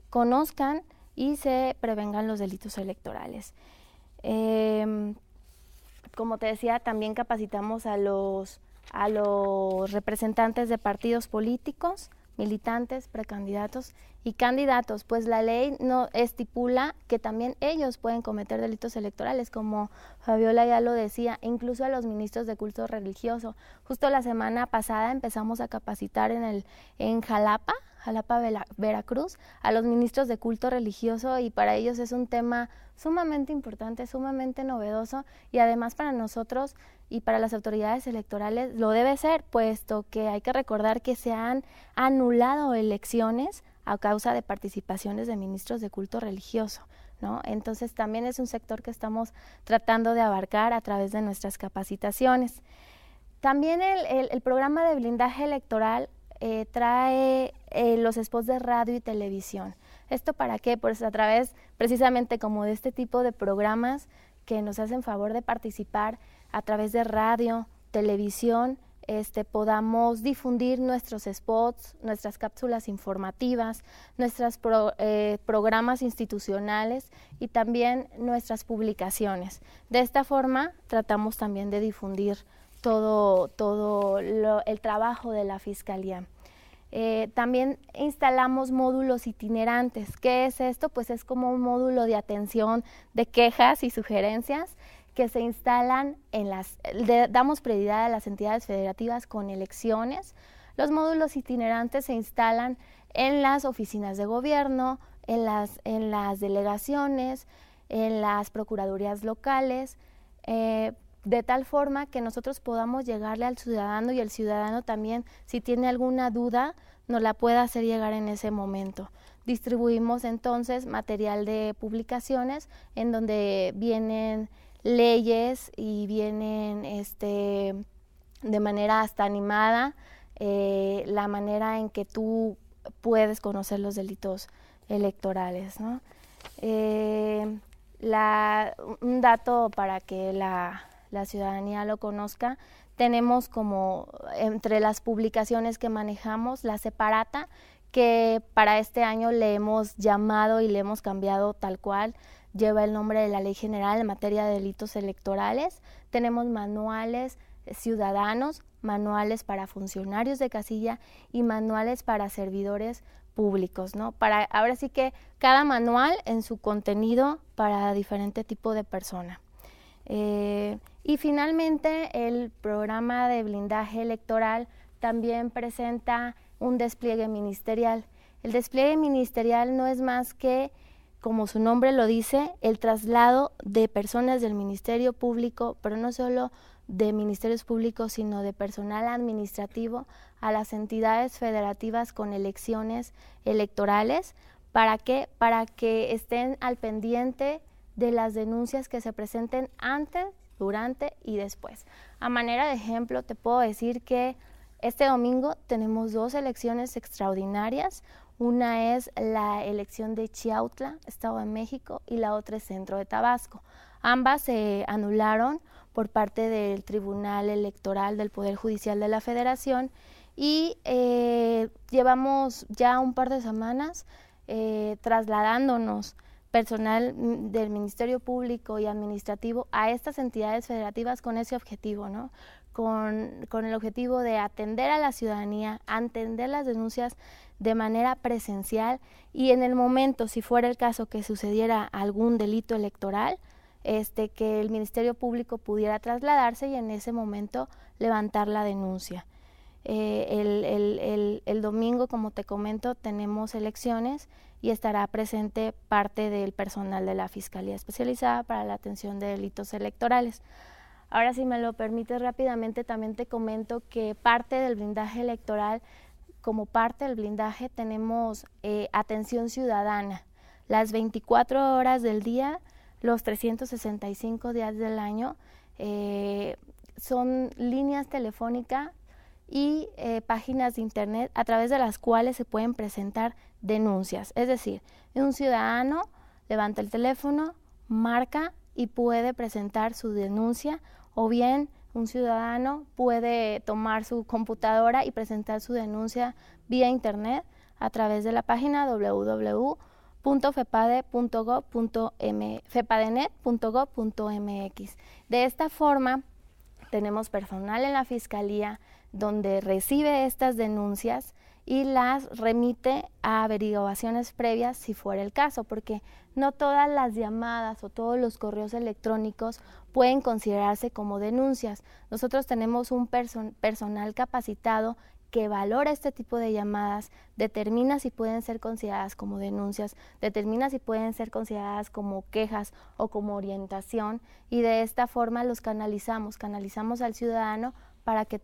conozcan y se prevengan los delitos electorales. Como te decía, también capacitamos a los representantes de partidos políticos, militantes, precandidatos y candidatos, pues la ley no estipula que también ellos pueden cometer delitos electorales, como Fabiola ya lo decía, incluso a los ministros de culto religioso. Justo la semana pasada empezamos a capacitar en Jalapa, Veracruz, a los ministros de culto religioso, y para ellos es un tema sumamente importante, sumamente novedoso, y además para nosotros y para las autoridades electorales lo debe ser, puesto que hay que recordar que se han anulado elecciones a causa de participaciones de ministros de culto religioso, ¿no? Entonces también es un sector que estamos tratando de abarcar a través de nuestras capacitaciones. También el programa de blindaje electoral trae los spots de radio y televisión. ¿Esto para qué? Pues a través precisamente como de este tipo de programas que nos hacen favor de participar a través de radio, televisión, podamos difundir nuestros spots, nuestras cápsulas informativas, nuestros programas institucionales y también nuestras publicaciones. De esta forma tratamos también de difundir todo el trabajo de la Fiscalía. También instalamos módulos itinerantes. ¿Qué es esto? Pues es como un módulo de atención de quejas y sugerencias que se instalan damos prioridad a las entidades federativas con elecciones. Los módulos itinerantes se instalan en las oficinas de gobierno, en las delegaciones, en las procuradurías locales, de tal forma que nosotros podamos llegarle al ciudadano y el ciudadano también, si tiene alguna duda, nos la pueda hacer llegar en ese momento. Distribuimos entonces material de publicaciones en donde vienen leyes y vienen de manera hasta animada la manera en que tú puedes conocer los delitos electorales, ¿no? Un dato para que la ciudadanía lo conozca: tenemos como entre las publicaciones que manejamos la separata, que para este año le hemos llamado y le hemos cambiado tal cual, lleva el nombre de la Ley General en materia de delitos electorales. Tenemos manuales ciudadanos, manuales para funcionarios de casilla y manuales para servidores públicos, ¿no? Ahora sí que cada manual en su contenido para diferente tipo de persona. Y finalmente el programa de blindaje electoral también presenta un despliegue ministerial. El despliegue ministerial no es más que, como su nombre lo dice, el traslado de personas del Ministerio Público, pero no solo de ministerios públicos, sino de personal administrativo a las entidades federativas con elecciones electorales. ¿Para qué? Para que estén al pendiente de las denuncias que se presenten antes, durante y después. A manera de ejemplo, te puedo decir que este domingo tenemos 2 elecciones extraordinarias. Una es la elección de Chiautla, Estado de México, y la otra es Centro de Tabasco. Ambas se anularon por parte del Tribunal Electoral del Poder Judicial de la Federación y llevamos ya un par de semanas trasladándonos personal del Ministerio Público y Administrativo a estas entidades federativas con ese objetivo, ¿no? Con el objetivo de atender a la ciudadanía, atender las denuncias de manera presencial, y en el momento, si fuera el caso que sucediera algún delito electoral, que el Ministerio Público pudiera trasladarse y en ese momento levantar la denuncia. El domingo, como te comento, tenemos elecciones y estará presente parte del personal de la Fiscalía Especializada para la Atención de Delitos Electorales. Ahora, si me lo permites rápidamente, también te comento que parte del blindaje electoral, como parte del blindaje, tenemos atención ciudadana. Las 24 horas del día, los 365 días del año, son líneas telefónicas y páginas de internet a través de las cuales se pueden presentar denuncias. Es decir, un ciudadano levanta el teléfono, marca y puede presentar su denuncia, o bien un ciudadano puede tomar su computadora y presentar su denuncia vía internet a través de la página fepadenet.gov.mx. De esta forma, tenemos personal en la Fiscalía donde recibe estas denuncias y las remite a averiguaciones previas si fuera el caso, porque no todas las llamadas o todos los correos electrónicos pueden considerarse como denuncias. Nosotros tenemos un personal capacitado que valora este tipo de llamadas, determina si pueden ser consideradas como denuncias, determina si pueden ser consideradas como quejas o como orientación, y de esta forma los canalizamos al ciudadano para que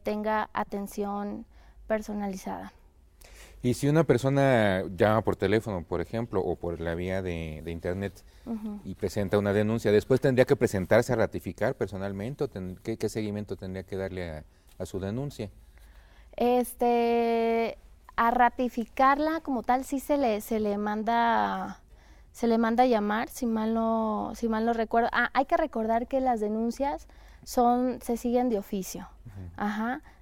tenga atención personalizada. Y si una persona llama por teléfono, por ejemplo, o por la vía de internet y presenta una denuncia, ¿después tendría que presentarse a ratificar personalmente o qué seguimiento tendría que darle a su denuncia? A ratificarla como tal sí se le manda llamar, si mal no recuerdo. Hay que recordar que las denuncias se siguen de oficio.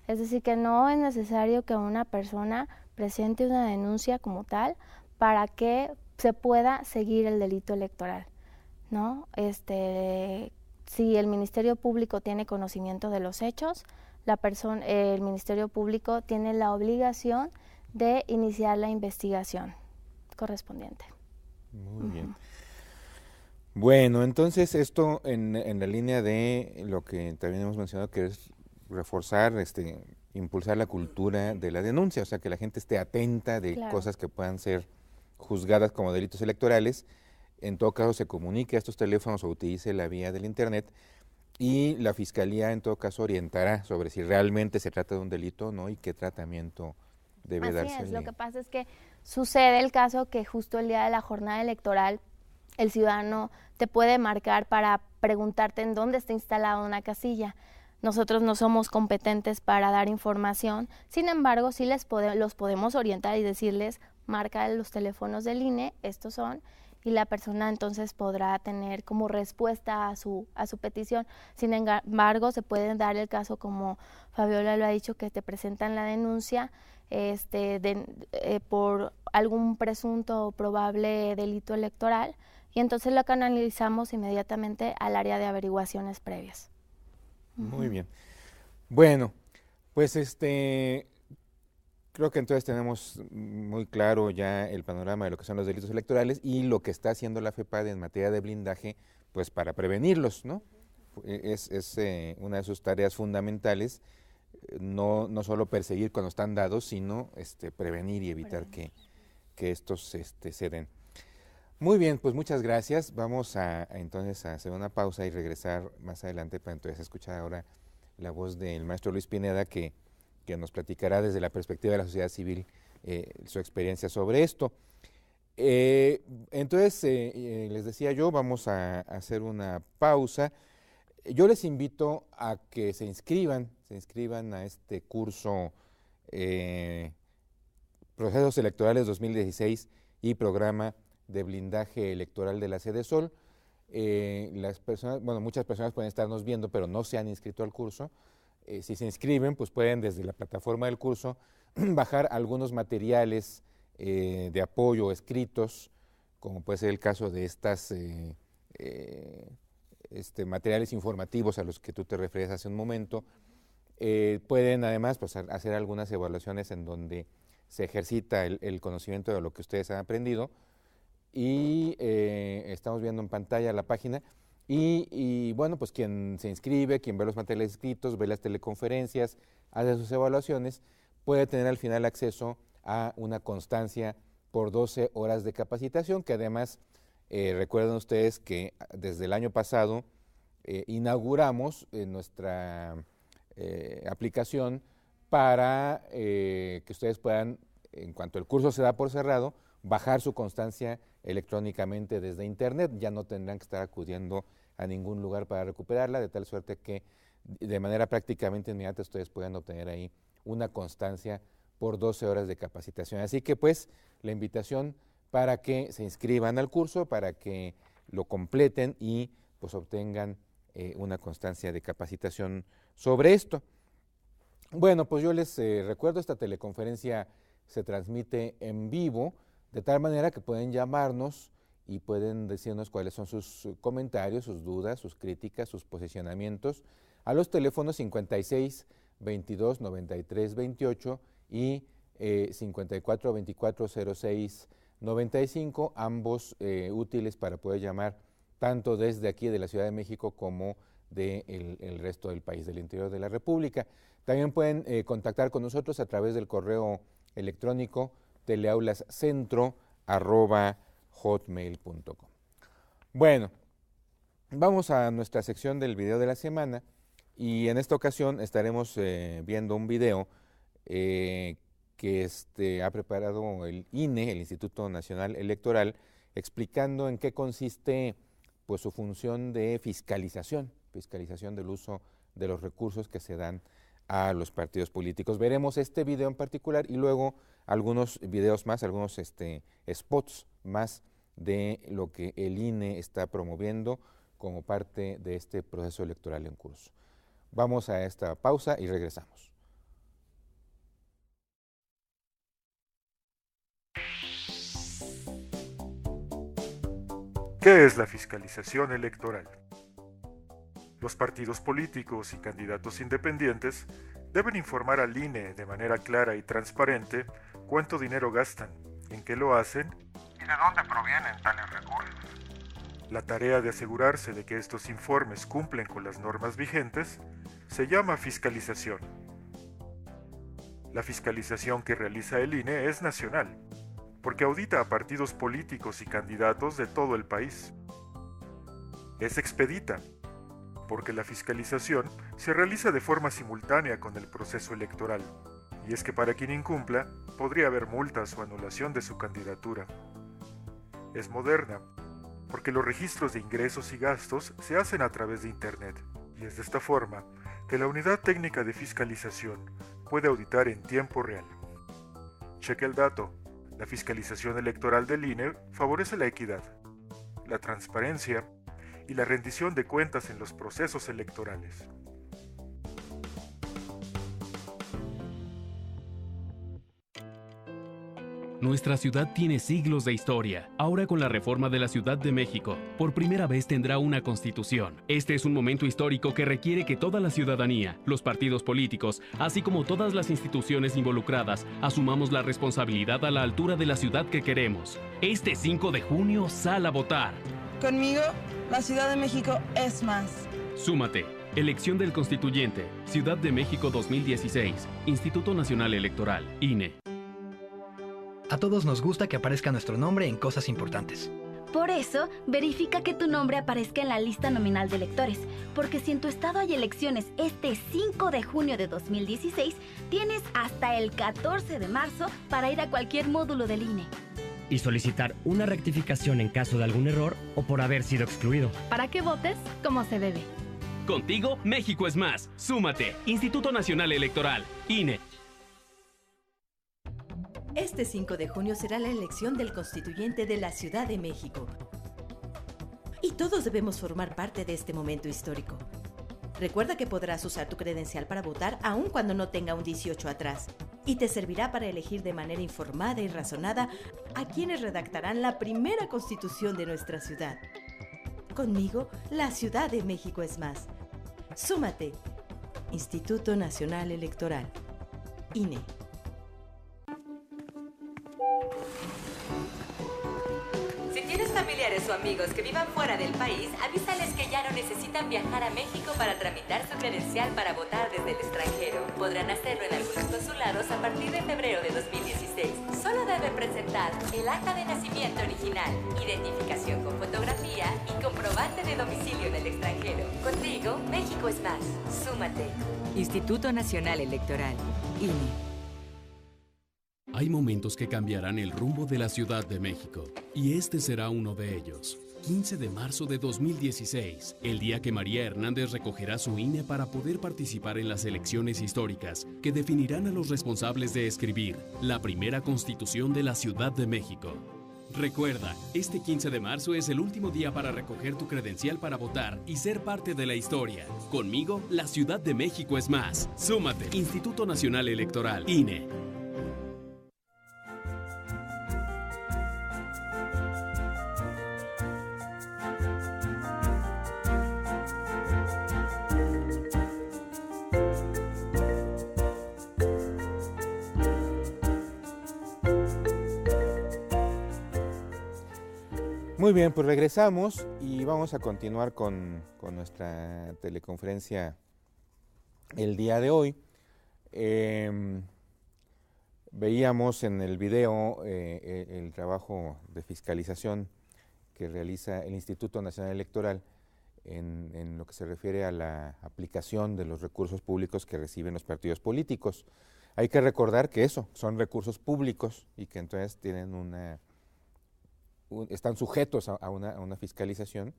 Es decir, que no es necesario que una persona presente una denuncia como tal para que se pueda seguir el delito electoral, ¿no? Si el Ministerio Público tiene conocimiento de los hechos, el Ministerio Público tiene la obligación de iniciar la investigación correspondiente. Muy bien. Bueno, entonces esto en la línea de lo que también hemos mencionado, que es reforzar, impulsar la cultura de la denuncia, o sea, que la gente esté atenta de cosas que puedan ser juzgadas como delitos electorales. En todo caso, se comunique a estos teléfonos o utilice la vía del internet, y la Fiscalía en todo caso orientará sobre si realmente se trata de un delito o no y qué tratamiento debe darse. Así es, lo que pasa es que sucede el caso que justo el día de la jornada electoral el ciudadano te puede marcar para preguntarte en dónde está instalada una casilla. Nosotros no somos competentes para dar información, sin embargo sí los podemos orientar y decirles, marca los teléfonos del INE, estos son, y la persona entonces podrá tener como respuesta a su petición. Sin embargo, se puede dar el caso, como Fabiola lo ha dicho, que te presentan la denuncia por algún presunto o probable delito electoral, y entonces lo canalizamos inmediatamente al área de averiguaciones previas. Muy bien. Bueno, pues creo que entonces tenemos muy claro ya el panorama de lo que son los delitos electorales y lo que está haciendo la FEPADE en materia de blindaje, pues para prevenirlos, ¿no? Es una de sus tareas fundamentales, no solo perseguir cuando están dados, sino prevenir y evitar que estos se den. Muy bien, pues muchas gracias. Vamos entonces a hacer una pausa y regresar más adelante para entonces escuchar ahora la voz del maestro Luis Pineda, que nos platicará desde la perspectiva de la sociedad civil su experiencia sobre esto. Entonces, les decía yo, vamos a hacer una pausa. Yo les invito a que se inscriban a este curso Procesos Electorales 2016 y Programa de Blindaje Electoral de la Sede Sol. Muchas personas pueden estarnos viendo, pero no se han inscrito al curso. Si se inscriben, pues pueden desde la plataforma del curso bajar algunos materiales de apoyo escritos, como puede ser el caso de estas materiales informativos a los que tú te referías hace un momento. Pueden además pues, hacer algunas evaluaciones en donde se ejercita el conocimiento de lo que ustedes han aprendido, y estamos viendo en pantalla la página. Y bueno, pues quien se inscribe, quien ve los materiales escritos, ve las teleconferencias, hace sus evaluaciones, puede tener al final acceso a una constancia por 12 horas de capacitación, que además, recuerden ustedes que desde el año pasado inauguramos nuestra aplicación para que ustedes puedan, en cuanto el curso se da por cerrado, bajar su constancia electrónicamente desde internet. Ya no tendrán que estar acudiendo a ningún lugar para recuperarla, de tal suerte que de manera prácticamente inmediata ustedes pueden obtener ahí una constancia por 12 horas de capacitación. Así que pues la invitación para que se inscriban al curso, para que lo completen y pues obtengan una constancia de capacitación sobre esto. Bueno, pues yo les recuerdo, esta teleconferencia se transmite en vivo, de tal manera que pueden llamarnos y pueden decirnos cuáles son sus comentarios, sus dudas, sus críticas, sus posicionamientos a los teléfonos 56 22 93 28 y 54 24 06 95, ambos útiles para poder llamar tanto desde aquí de la Ciudad de México como del resto del país, del interior de la República. También pueden contactar con nosotros a través del correo electrónico teleaulascentro@hotmail.com. Bueno, vamos a nuestra sección del video de la semana y en esta ocasión estaremos viendo un video que ha preparado el INE, el Instituto Nacional Electoral, explicando en qué consiste pues su función de fiscalización del uso de los recursos que se dan a los partidos políticos. Veremos este video en particular y luego algunos videos más, algunos spots más de lo que el INE está promoviendo como parte de este proceso electoral en curso. Vamos a esta pausa y regresamos. ¿Qué es la fiscalización electoral? Los partidos políticos y candidatos independientes deben informar al INE de manera clara y transparente cuánto dinero gastan, en qué lo hacen y de dónde provienen tales recursos. La tarea de asegurarse de que estos informes cumplen con las normas vigentes se llama fiscalización. La fiscalización que realiza el INE es nacional, porque audita a partidos políticos y candidatos de todo el país. Es expedita, porque la fiscalización se realiza de forma simultánea con el proceso electoral, y es que para quien incumpla, podría haber multas o anulación de su candidatura. Es moderna, porque los registros de ingresos y gastos se hacen a través de Internet, y es de esta forma que la Unidad Técnica de Fiscalización puede auditar en tiempo real. Cheque el dato. La fiscalización electoral del INE favorece la equidad, la transparencia y la rendición de cuentas en los procesos electorales. Nuestra ciudad tiene siglos de historia. Ahora con la reforma de la Ciudad de México, por primera vez tendrá una constitución. Este es un momento histórico que requiere que toda la ciudadanía, los partidos políticos, así como todas las instituciones involucradas, asumamos la responsabilidad a la altura de la ciudad que queremos. Este 5 de junio, sal a votar. Conmigo, la Ciudad de México es más. Súmate. Elección del Constituyente. Ciudad de México 2016. Instituto Nacional Electoral. INE. A todos nos gusta que aparezca nuestro nombre en cosas importantes. Por eso, verifica que tu nombre aparezca en la lista nominal de electores, porque si en tu estado hay elecciones este 5 de junio de 2016, tienes hasta el 14 de marzo para ir a cualquier módulo del INE. Y solicitar una rectificación en caso de algún error o por haber sido excluido. Para que votes como se debe. Contigo, México es más. Súmate. Instituto Nacional Electoral. INE. Este 5 de junio será la elección del constituyente de la Ciudad de México. Y todos debemos formar parte de este momento histórico. Recuerda que podrás usar tu credencial para votar aun cuando no tenga un 18 atrás. Y te servirá para elegir de manera informada y razonada a quienes redactarán la primera constitución de nuestra ciudad. Conmigo, la Ciudad de México es más. Súmate. Instituto Nacional Electoral. INE. Familiares o amigos que vivan fuera del país, avísales que ya no necesitan viajar a México para tramitar su credencial para votar desde el extranjero. Podrán hacerlo en algunos consulados a partir de febrero de 2016. Solo deben presentar el acta de nacimiento original, identificación con fotografía y comprobante de domicilio en el extranjero. Contigo, México es más. Súmate. Instituto Nacional Electoral, INE. Hay momentos que cambiarán el rumbo de la Ciudad de México, y este será uno de ellos. 15 de marzo de 2016, el día que María Hernández recogerá su INE para poder participar en las elecciones históricas que definirán a los responsables de escribir la primera Constitución de la Ciudad de México. Recuerda, este 15 de marzo es el último día para recoger tu credencial para votar y ser parte de la historia. Conmigo, la Ciudad de México es más. Súmate. Instituto Nacional Electoral, INE. Muy bien, pues regresamos y vamos a continuar con nuestra teleconferencia el día de hoy. Veíamos en el video el trabajo de fiscalización que realiza el Instituto Nacional Electoral en lo que se refiere a la aplicación de los recursos públicos que reciben los partidos políticos. Hay que recordar que eso, son recursos públicos y que entonces tienen están sujetos a una fiscalización,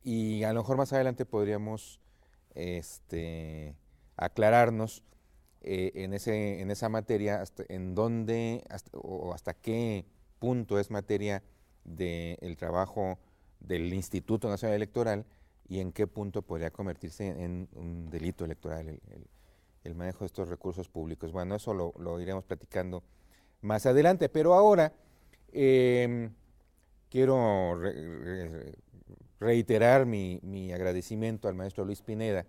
y a lo mejor más adelante podríamos aclararnos en esa materia hasta qué punto es materia del trabajo del Instituto Nacional Electoral y en qué punto podría convertirse en un delito electoral el manejo de estos recursos públicos. Bueno, eso lo iremos platicando más adelante, pero ahora quiero reiterar mi agradecimiento al maestro Luis Pineda,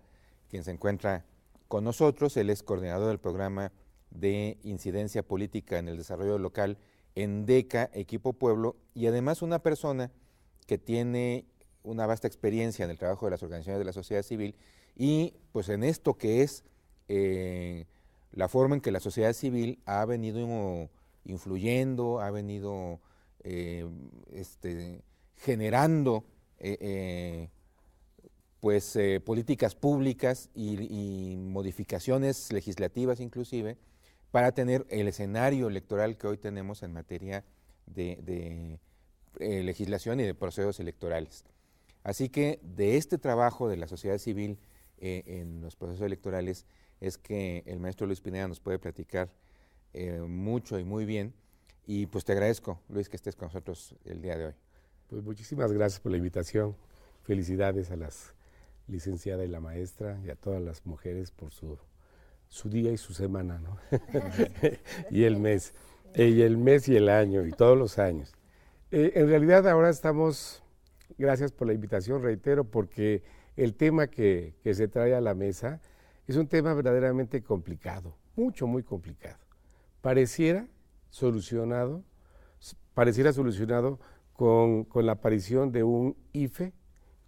quien se encuentra con nosotros. Él es coordinador del programa de incidencia política en el desarrollo local en DECA, Equipo Pueblo, y además una persona que tiene una vasta experiencia en el trabajo de las organizaciones de la sociedad civil y pues en esto que es la forma en que la sociedad civil ha venido influyendo, ha venido generando políticas públicas y modificaciones legislativas inclusive para tener el escenario electoral que hoy tenemos en materia de legislación y de procesos electorales. Así que de este trabajo de la sociedad civil en los procesos electorales es que el maestro Luis Pineda nos puede platicar mucho y muy bien. Y pues te agradezco, Luis, que estés con nosotros el día de hoy. Pues muchísimas gracias por la invitación. Felicidades a las licenciadas y la maestra y a todas las mujeres por su día y su semana, ¿no? y el mes y el año y todos los años. En realidad ahora estamos, gracias por la invitación, reitero, porque el tema que se trae a la mesa es un tema verdaderamente complicado, muy complicado. Pareciera solucionado con la aparición de un IFE,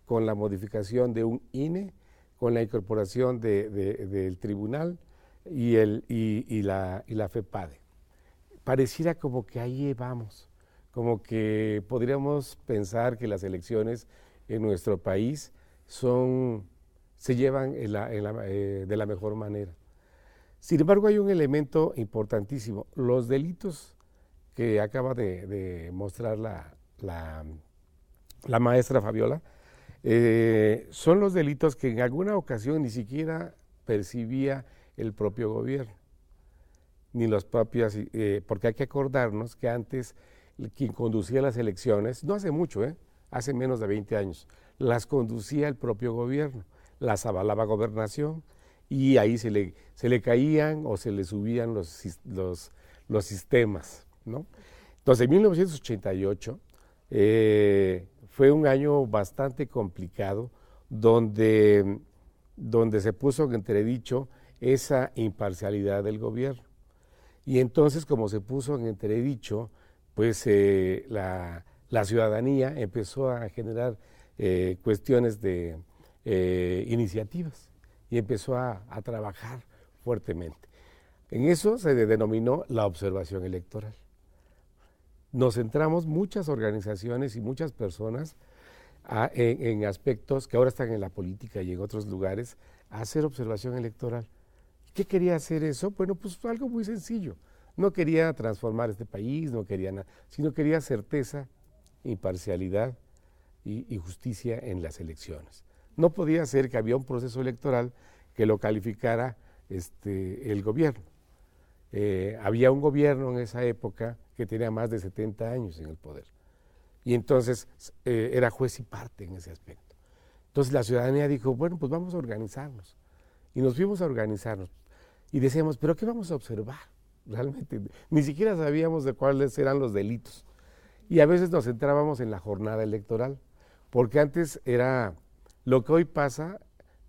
con la modificación de un INE, con la incorporación del tribunal y la FEPADE. Pareciera como que ahí vamos, como que podríamos pensar que las elecciones en nuestro país se llevan de la mejor manera. Sin embargo, hay un elemento importantísimo. Los delitos que acaba de mostrar la maestra Fabiola son los delitos que en alguna ocasión ni siquiera percibía el propio gobierno, ni los propios, porque hay que acordarnos que antes quien conducía las elecciones, no hace mucho, hace menos de 20 años, las conducía el propio gobierno, las avalaba Gobernación, y ahí se le caían o se le subían los sistemas, ¿no? Entonces, en 1988 fue un año bastante complicado donde se puso en entredicho esa imparcialidad del gobierno. Y entonces, como se puso en entredicho, pues la ciudadanía empezó a generar cuestiones de iniciativas y empezó a trabajar fuertemente. En eso se denominó la observación electoral. Nos centramos muchas organizaciones y muchas personas en aspectos que ahora están en la política y en otros lugares a hacer observación electoral. ¿Qué quería hacer eso? Bueno, pues algo muy sencillo. No quería transformar este país, no quería nada, sino quería certeza, imparcialidad y justicia en las elecciones. No podía ser que había un proceso electoral que lo calificara el gobierno. Había un gobierno en esa época que tenía más de 70 años en el poder. Y entonces era juez y parte en ese aspecto. Entonces la ciudadanía dijo, bueno, pues vamos a organizarnos. Y nos fuimos a organizarnos. Y decíamos, ¿pero qué vamos a observar? Realmente, ni siquiera sabíamos de cuáles eran los delitos. Y a veces nos centrábamos en la jornada electoral, porque antes era lo que hoy pasa,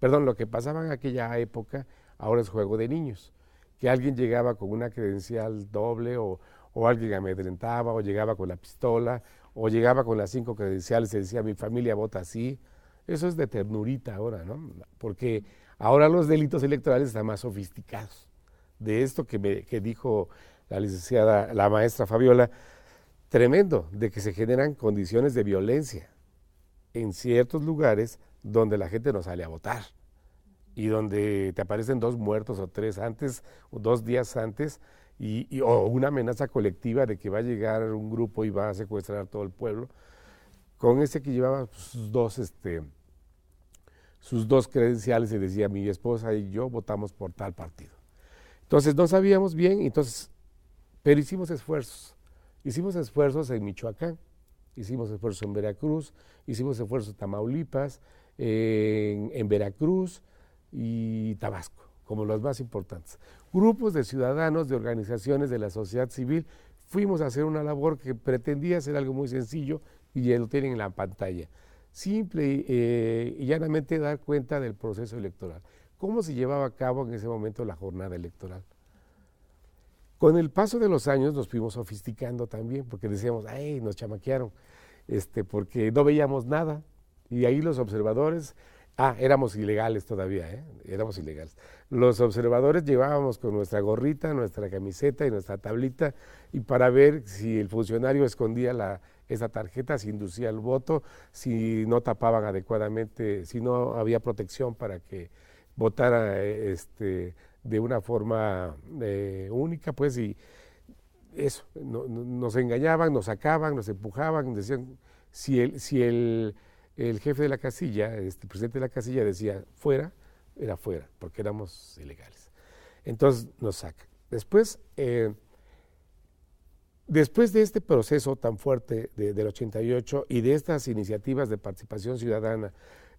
lo que pasaba en aquella época, ahora es juego de niños. Que alguien llegaba con una credencial doble o alguien amedrentaba o llegaba con la pistola o llegaba con las 5 credenciales y decía mi familia vota así. Eso es de ternurita ahora, ¿no? Porque ahora los delitos electorales están más sofisticados. De esto que dijo la licenciada, la maestra Fabiola, tremendo, de que se generan condiciones de violencia en ciertos lugares donde la gente no sale a votar y donde te aparecen 2 muertos o 3 antes o 2 días antes o una amenaza colectiva de que va a llegar un grupo y va a secuestrar todo el pueblo, con ese que llevaba sus dos credenciales y decía mi esposa y yo votamos por tal partido. Entonces no sabíamos bien, pero hicimos esfuerzos en Michoacán, hicimos esfuerzos en Veracruz, hicimos esfuerzos en Tamaulipas, en Veracruz y Tabasco, como los más importantes. Grupos de ciudadanos, de organizaciones de la sociedad civil, fuimos a hacer una labor que pretendía ser algo muy sencillo y ya lo tienen en la pantalla. Simple y llanamente dar cuenta del proceso electoral. ¿Cómo se llevaba a cabo en ese momento la jornada electoral? Con el paso de los años nos fuimos sofisticando también, porque decíamos, ¡ay, nos chamaquearon! Porque no veíamos nada. Y ahí los observadores, éramos ilegales todavía, éramos ilegales. Los observadores llevábamos con nuestra gorrita, nuestra camiseta y nuestra tablita, y para ver si el funcionario escondía esa tarjeta, si inducía el voto, si no tapaban adecuadamente, si no había protección para que votara de una forma única, pues, y eso, nos engañaban, nos sacaban, nos empujaban, decían, si el jefe de la casilla, el presidente de la casilla decía fuera, era fuera, porque éramos ilegales. Entonces nos sacan. Después de este proceso tan fuerte del 88 y de estas iniciativas de participación ciudadana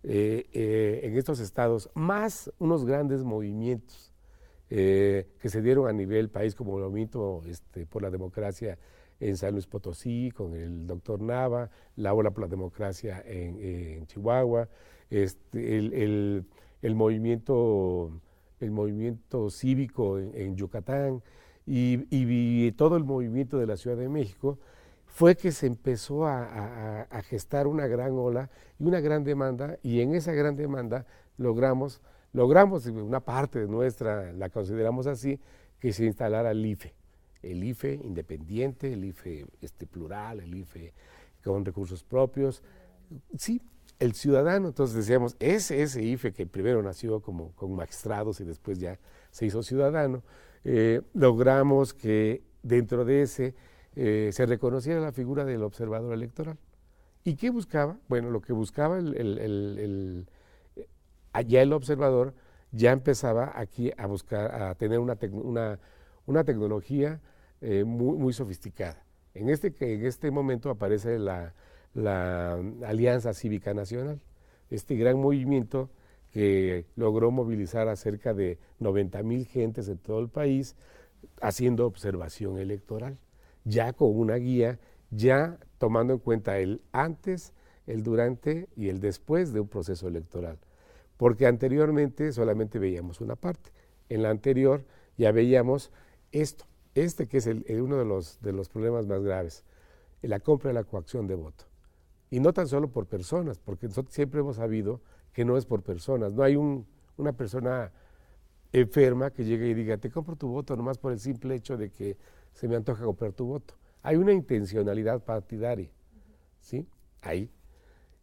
en estos estados, más unos grandes movimientos que se dieron a nivel país, como el movimiento por la democracia en San Luis Potosí, con el doctor Nava, la Ola por la Democracia en Chihuahua, el movimiento cívico en Yucatán y todo el movimiento de la Ciudad de México, fue que se empezó a gestar una gran ola y una gran demanda, y en esa gran demanda logramos, una parte de nuestra, la consideramos así, que se instalara el IFE independiente, el IFE plural, el IFE con recursos propios, sí, el ciudadano. Entonces decíamos, ese IFE que primero nació como con magistrados y después ya se hizo ciudadano, logramos que dentro de ese se reconociera la figura del observador electoral. ¿Y qué buscaba? Bueno, lo que buscaba allá el observador ya empezaba aquí a buscar, a tener una tecnología muy sofisticada. En este momento aparece la Alianza Cívica Nacional, este gran movimiento que logró movilizar a cerca de 90,000 gentes en todo el país haciendo observación electoral, ya con una guía, ya tomando en cuenta el antes, el durante y el después de un proceso electoral, porque anteriormente solamente veíamos una parte. En la anterior ya veíamos esto, que es uno de los problemas más graves, la compra y la coacción de voto. Y no tan solo por personas, porque nosotros siempre hemos sabido que no es por personas. No hay una persona enferma que llegue y diga, te compro tu voto nomás por el simple hecho de que se me antoja comprar tu voto. Hay una intencionalidad partidaria, ¿sí? Ahí.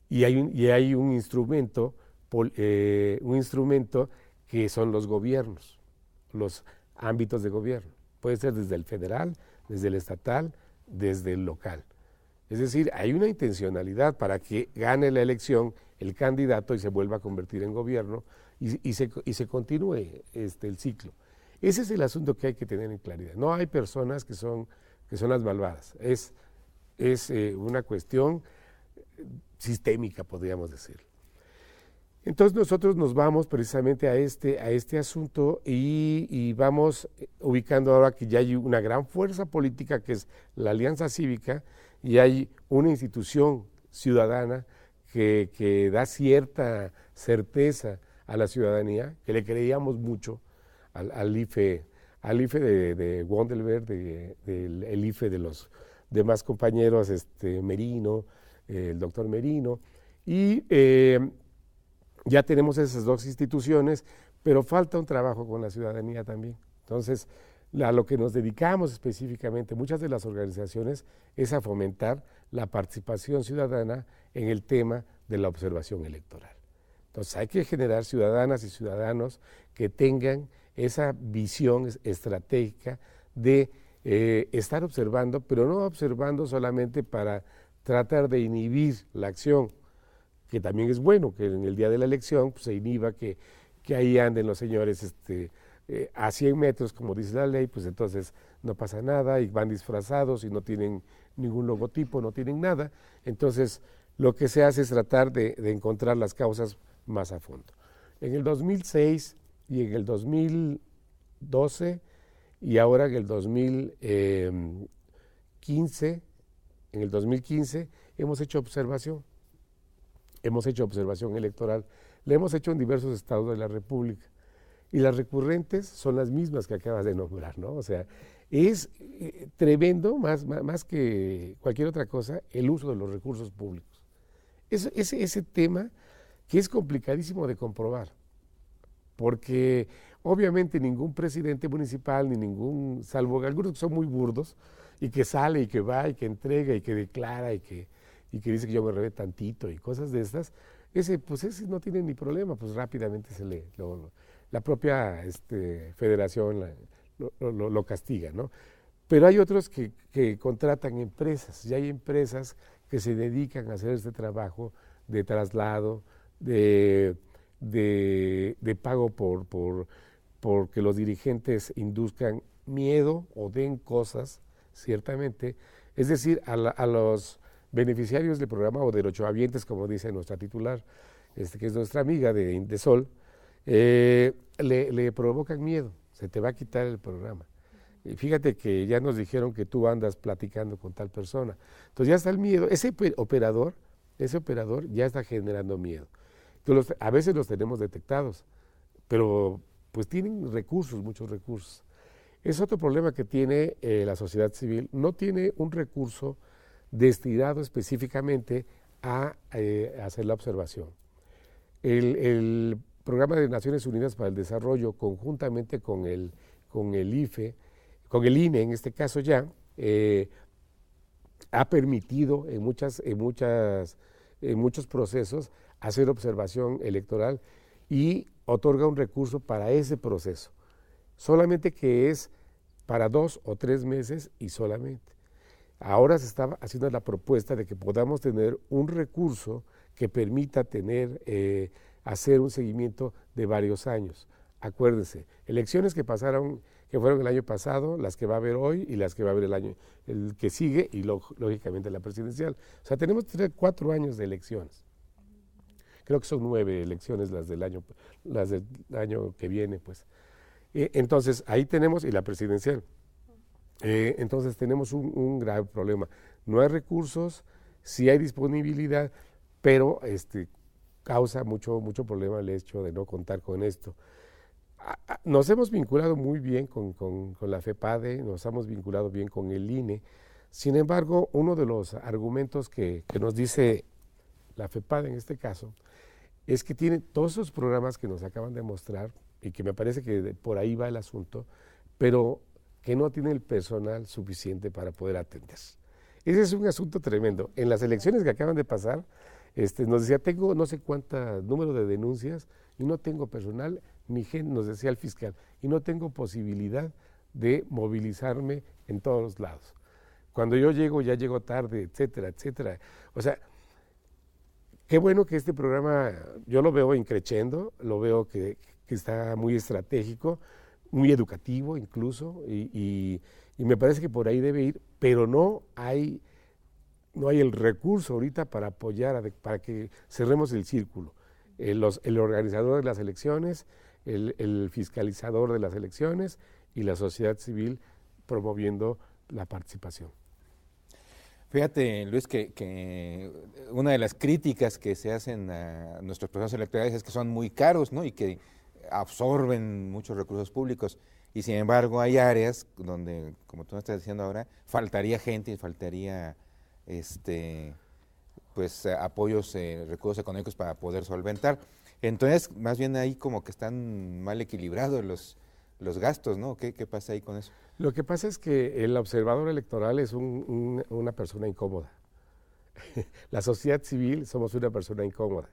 Y hay un instrumento que son los gobiernos, los ámbitos de gobierno. Puede ser desde el federal, desde el estatal, desde el local. Es decir, hay una intencionalidad para que gane la elección el candidato y se vuelva a convertir en gobierno y se continúe el ciclo. Ese es el asunto que hay que tener en claridad. No hay personas que son las malvadas. Es una cuestión sistémica, podríamos decir. Entonces nosotros nos vamos precisamente a este asunto y vamos ubicando ahora que ya hay una gran fuerza política que es la Alianza Cívica y hay una institución ciudadana que da cierta certeza a la ciudadanía, que le creíamos mucho al IFE de Wandelberg, el IFE de los demás compañeros, Merino, el doctor Merino, y ya tenemos esas dos instituciones, pero falta un trabajo con la ciudadanía también. Entonces, a lo que nos dedicamos específicamente, muchas de las organizaciones, es a fomentar la participación ciudadana en el tema de la observación electoral. Entonces, hay que generar ciudadanas y ciudadanos que tengan esa visión estratégica de estar observando, pero no observando solamente para tratar de inhibir la acción, que también es bueno que en el día de la elección pues, se inhiba que ahí anden los señores a 100 metros, como dice la ley, pues entonces no pasa nada y van disfrazados y no tienen ningún logotipo, no tienen nada. Entonces, lo que se hace es tratar de encontrar las causas más a fondo. En el 2006 y en el 2012 y ahora en el 2015, hemos hecho observación. Hemos hecho observación electoral, la hemos hecho en diversos estados de la República y las recurrentes son las mismas que acabas de nombrar, ¿no? O sea, es tremendo, más que cualquier otra cosa, el uso de los recursos públicos. Ese tema que es complicadísimo de comprobar, porque obviamente ningún presidente municipal, ni ningún, salvo algunos que son muy burdos, y que sale y que va y que entrega y que declara y que dice que yo me robé tantito y cosas de estas, ese no tiene ni problema, pues rápidamente la propia federación lo castiga, ¿no? Pero hay otros que contratan empresas, y hay empresas que se dedican a hacer este trabajo de traslado, de pago por que los dirigentes induzcan miedo o den cosas, ciertamente, es decir, a los beneficiarios del programa o derechohabientes, como dice nuestra titular, que es nuestra amiga de Indesol, le provocan miedo, se te va a quitar el programa. Y fíjate que ya nos dijeron que tú andas platicando con tal persona. Entonces ya está el miedo, ese operador ya está generando miedo. Entonces, a veces los tenemos detectados, pero pues tienen recursos, muchos recursos. Es otro problema que tiene la sociedad civil, no tiene un recurso destinado específicamente a hacer la observación. El Programa de Naciones Unidas para el Desarrollo, conjuntamente con el IFE, con el INE en este caso ya, ha permitido en muchos procesos hacer observación electoral y otorga un recurso para ese proceso, solamente que es para 2 o 3 meses y solamente. Ahora se está haciendo la propuesta de que podamos tener un recurso que permita hacer un seguimiento de varios años. Acuérdense, elecciones que fueron el año pasado, las que va a haber hoy y las que va a haber el que sigue y lógicamente la presidencial. O sea, tenemos 4 años de elecciones. Creo que son 9 elecciones las del año que viene, pues. Entonces, ahí tenemos, y la presidencial. Entonces tenemos un grave problema. No hay recursos, sí hay disponibilidad, pero causa mucho problema el hecho de no contar con esto. Nos hemos vinculado muy bien con la FEPADE, nos hemos vinculado bien con el INE. Sin embargo, uno de los argumentos que nos dice la FEPADE en este caso es que tiene todos esos programas que nos acaban de mostrar y que me parece que por ahí va el asunto, pero que no tiene el personal suficiente para poder atender. Ese es un asunto tremendo. En las elecciones que acaban de pasar, nos decía, tengo no sé cuánto número de denuncias y no tengo personal, ni gente, nos decía el fiscal, y no tengo posibilidad de movilizarme en todos los lados. Cuando yo llego, ya llego tarde, etcétera, etcétera. O sea, qué bueno que este programa, yo lo veo increciendo, lo veo que está muy estratégico, muy educativo incluso, y me parece que por ahí debe ir, pero no hay el recurso ahorita para apoyar, para que cerremos el círculo. El organizador de las elecciones, el fiscalizador de las elecciones y la sociedad civil promoviendo la participación. Fíjate, Luis, que una de las críticas que se hacen a nuestros procesos electorales es que son muy caros, ¿no? Y que absorben muchos recursos públicos. Y sin embargo hay áreas donde, como tú me estás diciendo ahora, faltaría gente y faltaría pues apoyos, recursos económicos para poder solventar. Entonces, más bien ahí como que están mal equilibrados los gastos, ¿no? ¿Qué pasa ahí con eso? Lo que pasa es que el observador electoral es una persona incómoda. La sociedad civil somos una persona incómoda.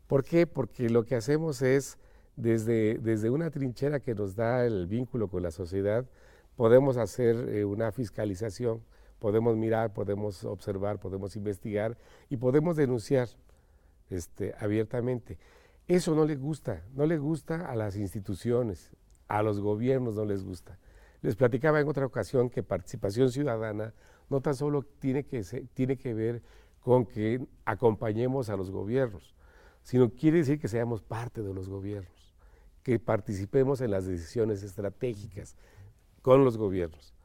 ¿Por qué? Porque lo que hacemos es, desde una trinchera que nos da el vínculo con la sociedad, podemos hacer una fiscalización, podemos mirar, podemos observar, podemos investigar y podemos denunciar abiertamente. Eso no le gusta a las instituciones, a los gobiernos no les gusta. Les platicaba en otra ocasión que participación ciudadana no tan solo tiene que ver con que acompañemos a los gobiernos, sino quiere decir que seamos parte de los gobiernos, que participemos en las decisiones estratégicas con los gobiernos.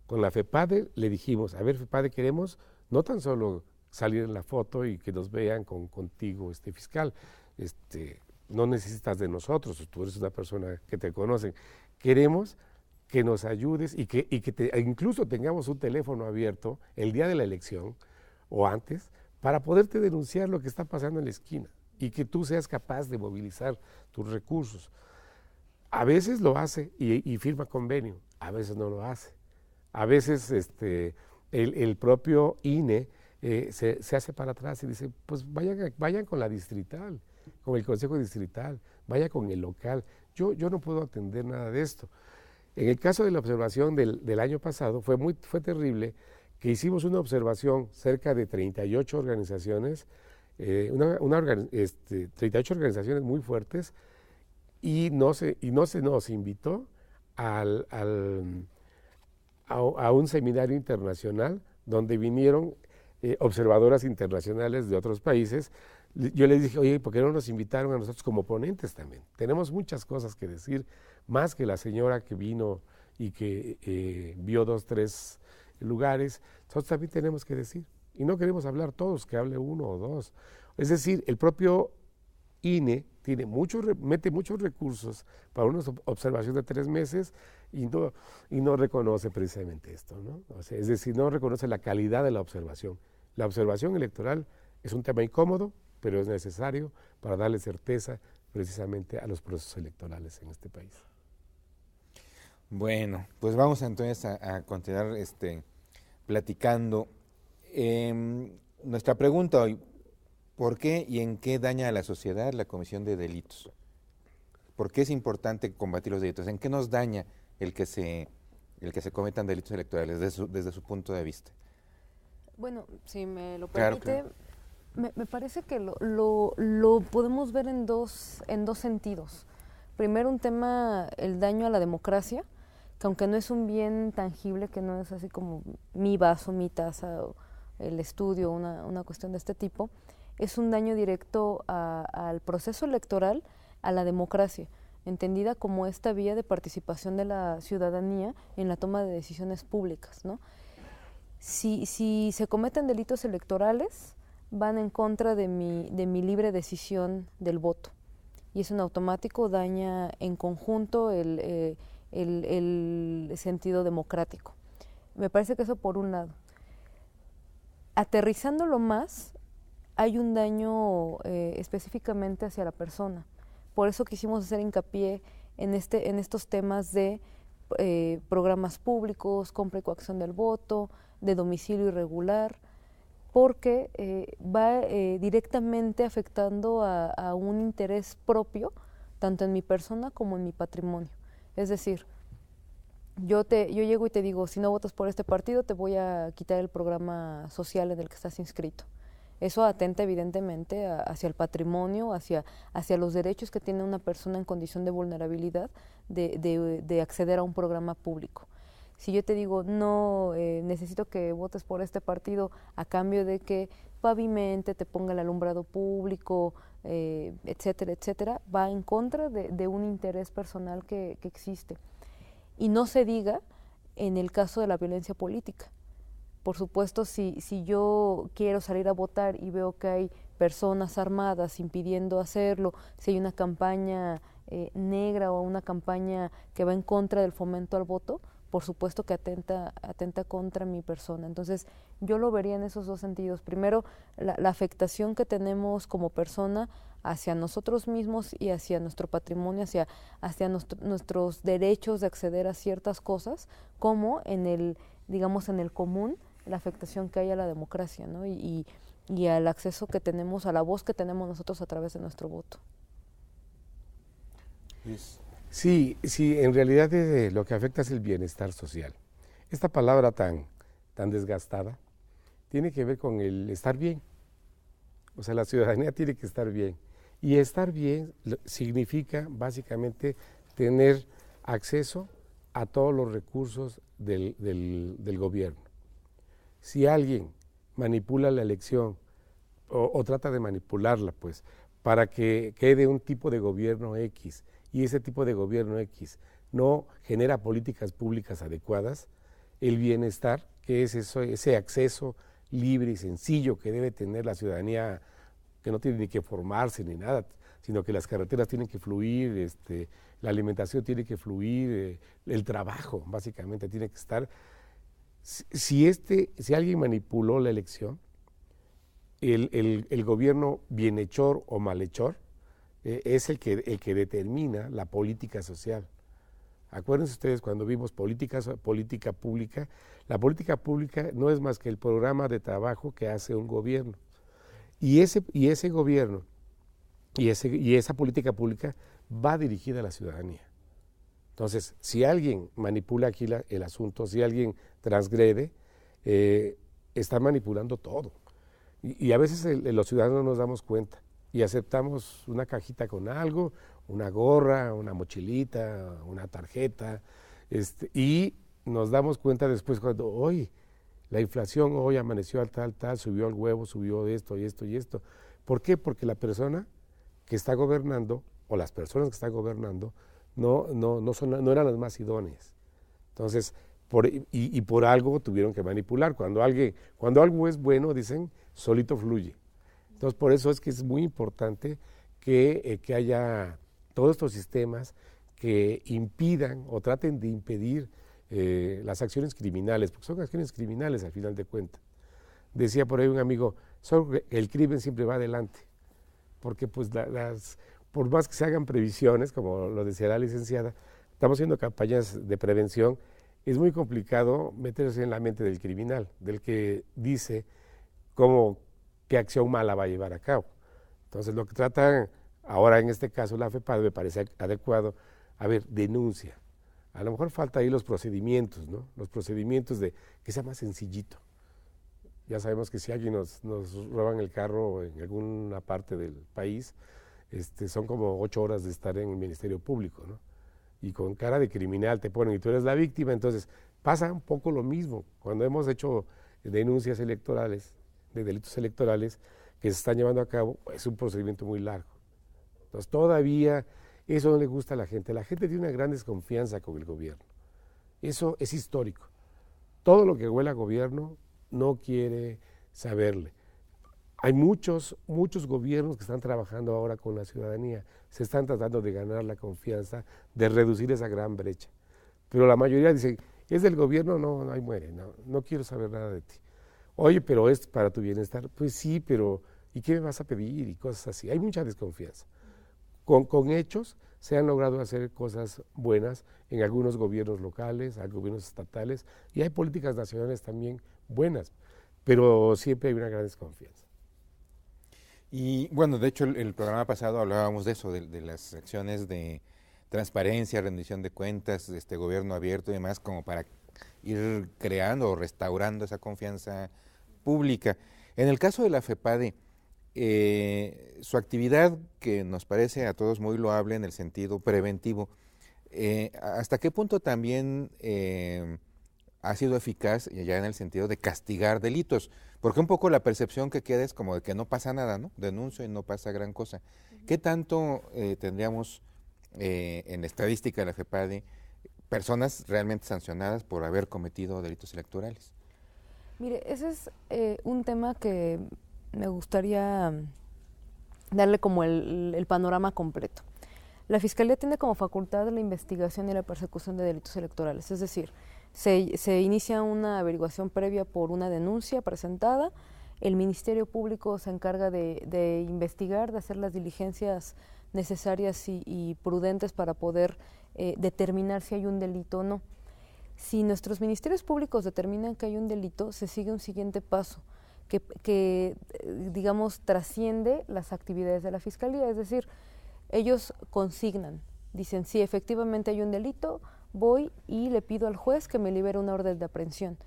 Con la FEPADE le dijimos, a ver FEPADE, queremos no tan solo salir en la foto y que nos vean contigo, fiscal, no necesitas de nosotros, tú eres una persona que te conocen, queremos que nos ayudes y que incluso tengamos un teléfono abierto el día de la elección o antes para poderte denunciar lo que está pasando en la esquina y que tú seas capaz de movilizar tus recursos. A veces lo hace y firma convenio, a veces no lo hace. A veces el propio INE se hace para atrás y dice, pues vayan con la distrital, con el consejo distrital, vaya con el local. Yo no puedo atender nada de esto. En el caso de la observación del año pasado fue terrible, que hicimos una observación cerca de 38 organizaciones, 38 organizaciones muy fuertes, y no se nos invitó a un seminario internacional donde vinieron observadoras internacionales de otros países. Yo les dije, oye, ¿por qué no nos invitaron a nosotros como ponentes también? Tenemos muchas cosas que decir, más que la señora que vino y que vio 2, 3 lugares. Nosotros también tenemos que decir. Y no queremos hablar todos, que hable 1 o 2. Es decir, el propio INE mete muchos recursos para una observación de 3 meses y no reconoce precisamente esto, ¿no? O sea, es decir, no reconoce la calidad de la observación. La observación electoral es un tema incómodo, pero es necesario para darle certeza precisamente a los procesos electorales en este país. Bueno, pues vamos entonces a continuar platicando. Nuestra pregunta hoy, ¿por qué y en qué daña a la sociedad la comisión de delitos? ¿Por qué es importante combatir los delitos? ¿En qué nos daña el que se cometan delitos electorales desde su punto de vista? Bueno, si me lo permite, claro. Me parece que lo podemos ver en dos sentidos. Primero, un tema, el daño a la democracia, que aunque no es un bien tangible, que no es así como mi vaso, mi taza, o el estudio, una cuestión de este tipo, es un daño directo al proceso electoral, a la democracia, entendida como esta vía de participación de la ciudadanía en la toma de decisiones públicas, ¿no? Si se cometen delitos electorales, van en contra de mi libre decisión del voto. Y eso en automático daña en conjunto el sentido democrático. Me parece que eso por un lado. Aterrizándolo más, hay un daño específicamente hacia la persona. Por eso quisimos hacer hincapié en estos temas de programas públicos, compra y coacción del voto, de domicilio irregular, porque va directamente afectando a un interés propio, tanto en mi persona como en mi patrimonio. Es decir, yo llego y te digo, si no votas por este partido, te voy a quitar el programa social en el que estás inscrito. Eso atenta evidentemente hacia el patrimonio, hacia los derechos que tiene una persona en condición de vulnerabilidad de acceder a un programa público. Si yo te digo, no, necesito que votes por este partido a cambio de que pavimente, te ponga el alumbrado público, etcétera, etcétera, va en contra de un interés personal que existe. Y no se diga en el caso de la violencia política. Por supuesto, si yo quiero salir a votar y veo que hay personas armadas impidiendo hacerlo, si hay una campaña negra o una campaña que va en contra del fomento al voto, por supuesto que atenta contra mi persona. Entonces, yo lo vería en esos dos sentidos. Primero, la afectación que tenemos como persona hacia nosotros mismos y hacia nuestro patrimonio, hacia nuestros derechos de acceder a ciertas cosas, como en el común, la afectación que hay a la democracia, ¿no? y al acceso que tenemos, a la voz que tenemos nosotros a través de nuestro voto. Sí, en realidad lo que afecta es el bienestar social. Esta palabra tan desgastada tiene que ver con el estar bien. O sea, la ciudadanía tiene que estar bien. Y estar bien significa básicamente tener acceso a todos los recursos del gobierno. Si alguien manipula la elección o trata de manipularla, pues, para que quede un tipo de gobierno X, y ese tipo de gobierno X no genera políticas públicas adecuadas, el bienestar, que es ese acceso libre y sencillo que debe tener la ciudadanía, que no tiene ni que formarse ni nada, sino que las carreteras tienen que fluir, la alimentación tiene que fluir, el trabajo básicamente tiene que estar. Si alguien manipuló la elección, el gobierno bienhechor o malhechor es el que determina la política social. Acuérdense ustedes cuando vimos política pública, la política pública no es más que el programa de trabajo que hace un gobierno. Y ese gobierno y esa política pública va dirigida a la ciudadanía. Entonces, si alguien manipula aquí el asunto, si alguien transgrede, está manipulando todo. Y a veces los ciudadanos nos damos cuenta y aceptamos una cajita con algo, una gorra, una mochilita, una tarjeta, y nos damos cuenta después cuando, hoy la inflación hoy amaneció al tal, subió el huevo, subió esto y esto y esto. ¿Por qué? Porque la persona que está gobernando, o las personas que están gobernando, no eran las más idóneas. Entonces, por algo tuvieron que manipular. Cuando algo es bueno, dicen, solito fluye. Entonces, por eso es que es muy importante que haya todos estos sistemas que impidan o traten de impedir las acciones criminales, porque son acciones criminales al final de cuentas. Decía por ahí un amigo, el crimen siempre va adelante, porque pues por más que se hagan previsiones, como lo decía la licenciada, estamos haciendo campañas de prevención, es muy complicado meterse en la mente del criminal, del que dice qué acción mala va a llevar a cabo. Entonces lo que tratan ahora en este caso la FEPADE me parece adecuado, a ver, denuncia. A lo mejor falta ahí los procedimientos, ¿no? Los procedimientos de que sea más sencillito. Ya sabemos que si alguien nos roban el carro en alguna parte del país, son como 8 horas de estar en el Ministerio Público, ¿no? Y con cara de criminal te ponen y tú eres la víctima, entonces pasa un poco lo mismo. Cuando hemos hecho denuncias electorales, de delitos electorales que se están llevando a cabo, es un procedimiento muy largo. Entonces todavía eso no le gusta a la gente tiene una gran desconfianza con el gobierno. Eso es histórico. Todo lo que huele a gobierno no quiere saberle. Hay muchos gobiernos que están trabajando ahora con la ciudadanía, se están tratando de ganar la confianza, de reducir esa gran brecha. Pero la mayoría dice, ¿es del gobierno? No, ahí muere, no quiero saber nada de ti. Oye, pero es para tu bienestar. Pues sí, pero ¿y qué me vas a pedir? Y cosas así. Hay mucha desconfianza. Con hechos se han logrado hacer cosas buenas en algunos gobiernos locales, en gobiernos estatales, y hay políticas nacionales también buenas, pero siempre hay una gran desconfianza. Y bueno, de hecho el programa pasado hablábamos de eso, de las acciones de transparencia, rendición de cuentas, gobierno abierto y demás, como para ir creando o restaurando esa confianza pública. En el caso de la FEPADE, su actividad, que nos parece a todos muy loable en el sentido preventivo, ¿hasta qué punto también ha sido eficaz ya en el sentido de castigar delitos? Porque un poco la percepción que queda es como de que no pasa nada, ¿no? Denuncio y no pasa gran cosa. ¿Qué tanto tendríamos en la estadística de la FEPADE personas realmente sancionadas por haber cometido delitos electorales? Mire, ese es un tema que me gustaría darle como el panorama completo. La Fiscalía tiene como facultad la investigación y la persecución de delitos electorales, es decir, se inicia una averiguación previa por una denuncia presentada, el Ministerio Público se encarga de investigar, de hacer las diligencias necesarias y prudentes para poder determinar si hay un delito o no. Si nuestros ministerios públicos determinan que hay un delito, se sigue un siguiente paso, que digamos, trasciende las actividades de la Fiscalía, es decir, ellos consignan, dicen, sí, efectivamente hay un delito, voy y le pido al juez que me libere una orden de aprehensión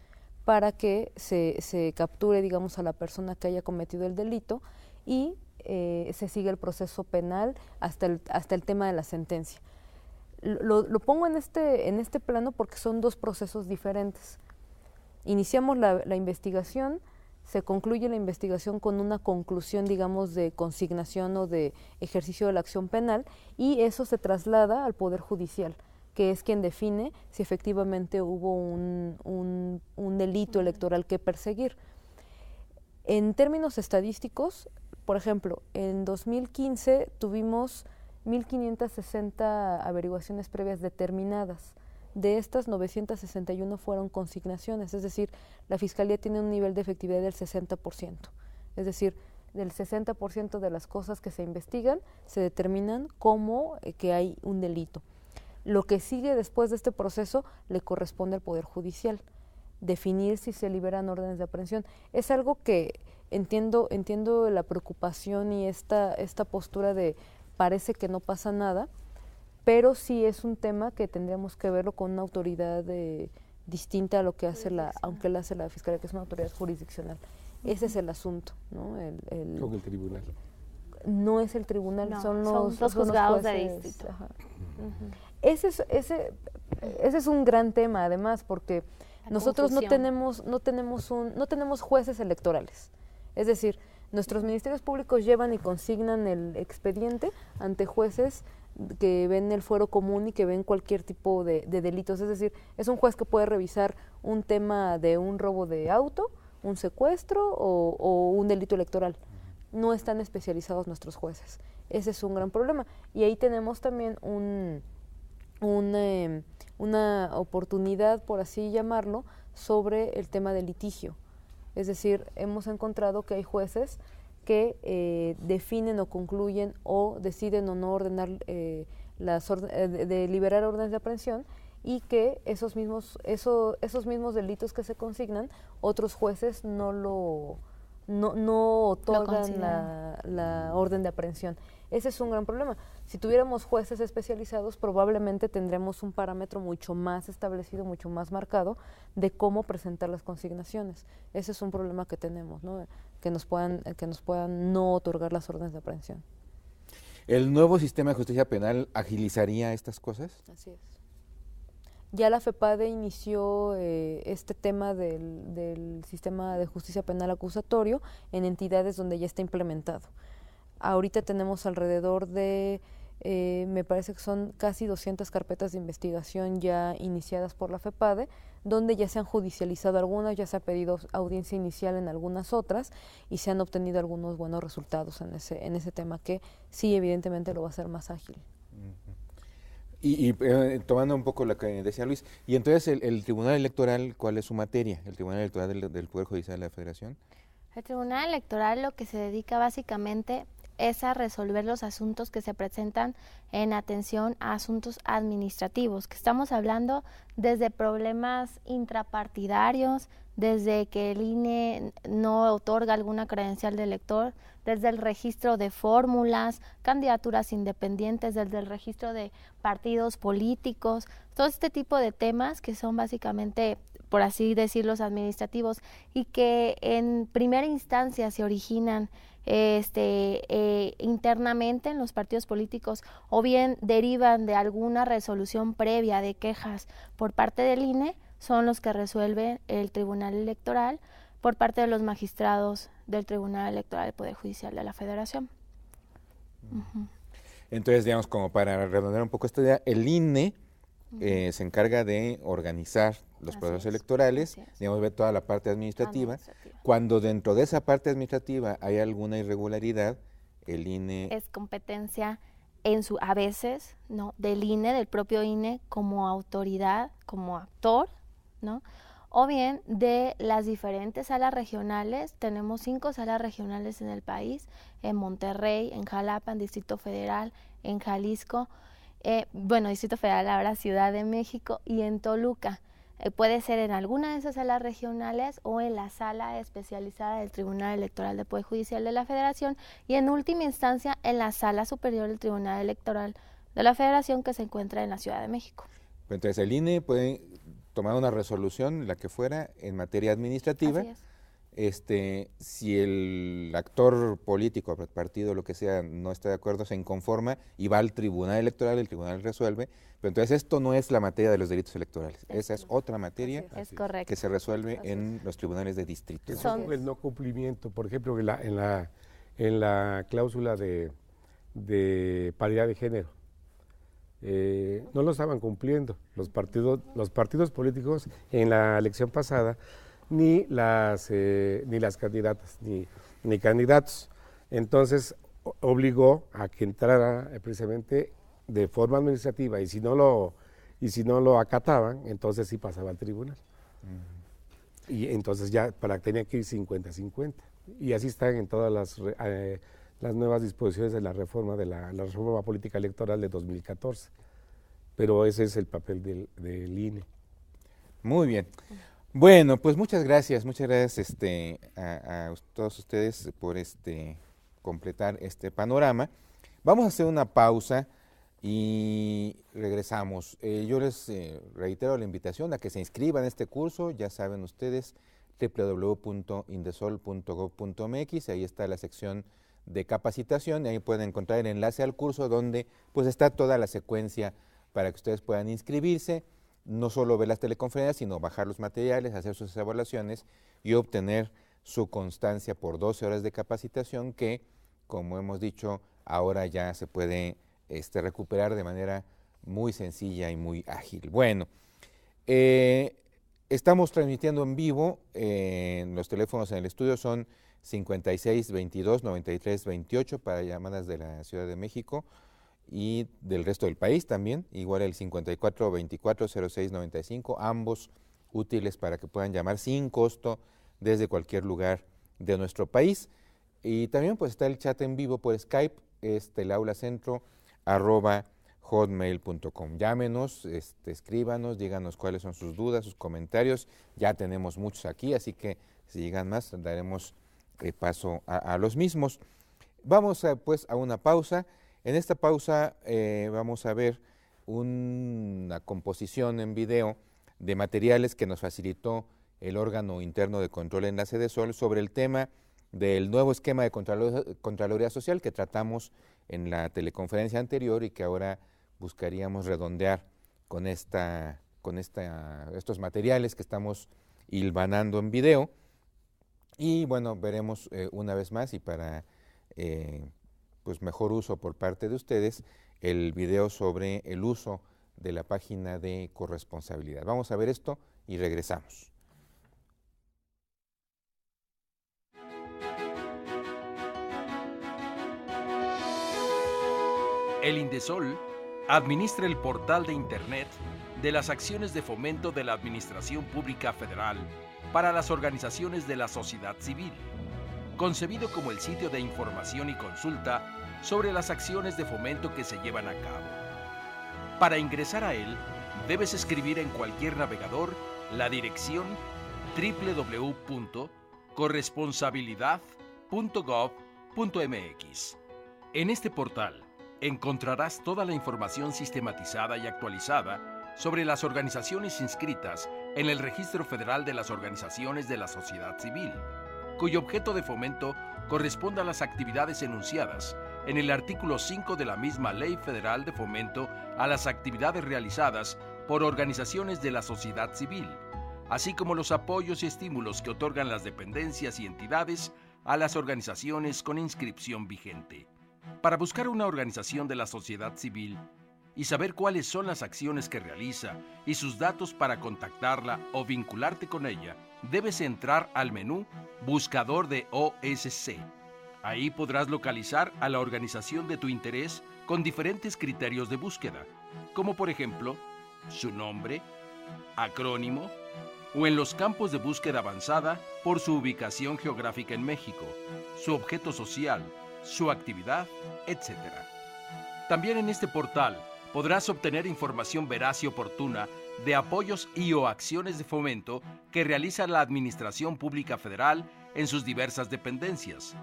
para que se capture, digamos, a la persona que haya cometido el delito y se sigue el proceso penal hasta el tema de la sentencia. Lo pongo en este plano porque son dos procesos diferentes. Iniciamos la investigación, se concluye la investigación con una conclusión, digamos, de consignación o de ejercicio de la acción penal, y eso se traslada al Poder Judicial, que es quien define si efectivamente hubo un delito electoral que perseguir. En términos estadísticos, por ejemplo, en 2015 tuvimos 1.560 averiguaciones previas determinadas. De estas, 961 fueron consignaciones, es decir, la Fiscalía tiene un nivel de efectividad del 60%. Es decir, del 60% de las cosas que se investigan se determinan como que hay un delito. Lo que sigue después de este proceso le corresponde al Poder Judicial, definir si se liberan órdenes de aprehensión. Es algo que entiendo la preocupación y esta postura de parece que no pasa nada, pero sí es un tema que tendríamos que verlo con una autoridad distinta a lo que hace aunque la hace la Fiscalía, que es una autoridad jurisdiccional. Ese es el asunto, ¿no? Con el tribunal. No es el tribunal, no, son los juzgados jueces, de distrito. Ese es un gran tema, además, porque nosotros no tenemos jueces electorales. Es decir, nuestros ministerios públicos llevan y consignan el expediente ante jueces que ven el fuero común y que ven cualquier tipo de delitos. Es decir, es un juez que puede revisar un tema de un robo de auto, un secuestro o un delito electoral. No están especializados nuestros jueces. Ese es un gran problema. Y ahí tenemos también una oportunidad, por así llamarlo, sobre el tema del litigio. Es decir, hemos encontrado que hay jueces que definen o concluyen o deciden o no ordenar de liberar órdenes de aprehensión, y que esos mismos delitos que se consignan, otros jueces no otorgan la orden de aprehensión. Ese es un gran problema. Si tuviéramos jueces especializados, probablemente tendremos un parámetro mucho más establecido, mucho más marcado de cómo presentar las consignaciones. Ese es un problema que tenemos, ¿no? Que nos puedan no otorgar las órdenes de aprehensión. ¿El nuevo sistema de justicia penal agilizaría estas cosas? Así es. Ya la FEPADE inició este tema del sistema de justicia penal acusatorio en entidades donde ya está implementado. Ahorita tenemos alrededor de, me parece que son casi 200 carpetas de investigación ya iniciadas por la FEPADE, donde ya se han judicializado algunas, ya se ha pedido audiencia inicial en algunas otras y se han obtenido algunos buenos resultados en ese tema, que sí, evidentemente lo va a hacer más ágil. Y tomando un poco lo que decía Luis, y entonces el Tribunal Electoral, ¿cuál es su materia? ¿El Tribunal Electoral del Poder Judicial de la Federación? El Tribunal Electoral lo que se dedica básicamente es a resolver los asuntos que se presentan en atención a asuntos administrativos, que estamos hablando desde problemas intrapartidarios, desde que el INE no otorga alguna credencial de elector, desde el registro de fórmulas, candidaturas independientes, desde el registro de partidos políticos, todo este tipo de temas que son básicamente, por así decirlo, administrativos y que en primera instancia se originan internamente en los partidos políticos o bien derivan de alguna resolución previa de quejas por parte del INE, son los que resuelve el Tribunal Electoral por parte de los magistrados del Tribunal Electoral del Poder Judicial de la Federación. Entonces, digamos, como para redondear un poco esta idea, el INE se encarga de organizar los procesos electorales, digamos, ver toda la parte administrativa. Cuando dentro de esa parte administrativa hay alguna irregularidad, el INE... Es competencia a veces, ¿no?, del INE, del propio INE, como autoridad, como actor, ¿no?, o bien de las diferentes salas regionales. Tenemos 5 salas regionales en el país, en Monterrey, en Jalapa, en Distrito Federal, en Jalisco, Distrito Federal ahora Ciudad de México y en Toluca. Puede ser en alguna de esas salas regionales o en la sala especializada del Tribunal Electoral del Poder Judicial de la Federación y en última instancia en la sala superior del Tribunal Electoral de la Federación que se encuentra en la Ciudad de México. Entonces el INE puede tomar una resolución, la que fuera, en materia administrativa. Así es. Si el actor político, partido, lo que sea, no está de acuerdo, se inconforma y va al Tribunal Electoral, el Tribunal resuelve, pero entonces esto no es la materia de los delitos electorales, esa es otra materia que se resuelve en los tribunales de distrito. Son el no cumplimiento, por ejemplo, en la cláusula de paridad de género. No lo estaban cumpliendo los partidos políticos en la elección pasada, ni las candidatas ni candidatos. Entonces obligó a que entrara precisamente de forma administrativa y si no lo acataban, entonces sí pasaba al tribunal. Y entonces ya tenía que ir 50-50. Y así están en todas las nuevas disposiciones de la reforma reforma política electoral de 2014. Pero ese es el papel del INE. Muy bien. Bueno, pues muchas gracias a todos ustedes por completar este panorama. Vamos a hacer una pausa y regresamos. Yo les reitero la invitación a que se inscriban en este curso, ya saben ustedes, www.indesol.gov.mx, ahí está la sección de capacitación y ahí pueden encontrar el enlace al curso donde pues está toda la secuencia para que ustedes puedan inscribirse, no solo ver las teleconferencias, sino bajar los materiales, hacer sus evaluaciones y obtener su constancia por 12 horas de capacitación que, como hemos dicho, ahora ya se puede recuperar de manera muy sencilla y muy ágil. Bueno, estamos transmitiendo en vivo, los teléfonos en el estudio son 56-22-93-28 para llamadas de la Ciudad de México y del resto del país también, igual el 54-24-06-95, ambos útiles para que puedan llamar sin costo desde cualquier lugar de nuestro país. Y también pues está el chat en vivo por Skype, laulacentro@hotmail.com. Llámenos, escríbanos, díganos cuáles son sus dudas, sus comentarios. Ya tenemos muchos aquí, así que si llegan más daremos paso a los mismos. Vamos pues a una pausa. En esta pausa vamos a ver una composición en video de materiales que nos facilitó el órgano interno de control en la Sedesol sobre el tema del nuevo esquema de Contraloría Social que tratamos en la teleconferencia anterior y que ahora buscaríamos redondear con estos materiales que estamos hilvanando en video. Y bueno, veremos una vez más y para pues mejor uso por parte de ustedes el video sobre el uso de la página de corresponsabilidad. Vamos a ver esto y regresamos. El Indesol administra el portal de Internet de las acciones de fomento de la Administración Pública Federal para las organizaciones de la sociedad civil. concebido como el sitio de información y consulta sobre las acciones de fomento que se llevan a cabo. Para ingresar a él, debes escribir en cualquier navegador la dirección www.corresponsabilidad.gov.mx. En este portal encontrarás toda la información sistematizada y actualizada sobre las organizaciones inscritas en el Registro Federal de las Organizaciones de la Sociedad Civil, cuyo objeto de fomento corresponde a las actividades enunciadas en el artículo 5 de la misma Ley Federal de Fomento a las actividades realizadas por organizaciones de la sociedad civil, así como los apoyos y estímulos que otorgan las dependencias y entidades a las organizaciones con inscripción vigente. Para buscar una organización de la sociedad civil y saber cuáles son las acciones que realiza y sus datos para contactarla o vincularte con ella, debes entrar al menú Buscador de OSC. Ahí podrás localizar a la organización de tu interés con diferentes criterios de búsqueda, como por ejemplo, su nombre, acrónimo, o en los campos de búsqueda avanzada por su ubicación geográfica en México, su objeto social, su actividad, etc. También en este portal podrás obtener información veraz y oportuna de apoyos y o acciones de fomento que realiza la Administración Pública Federal en sus diversas dependencias.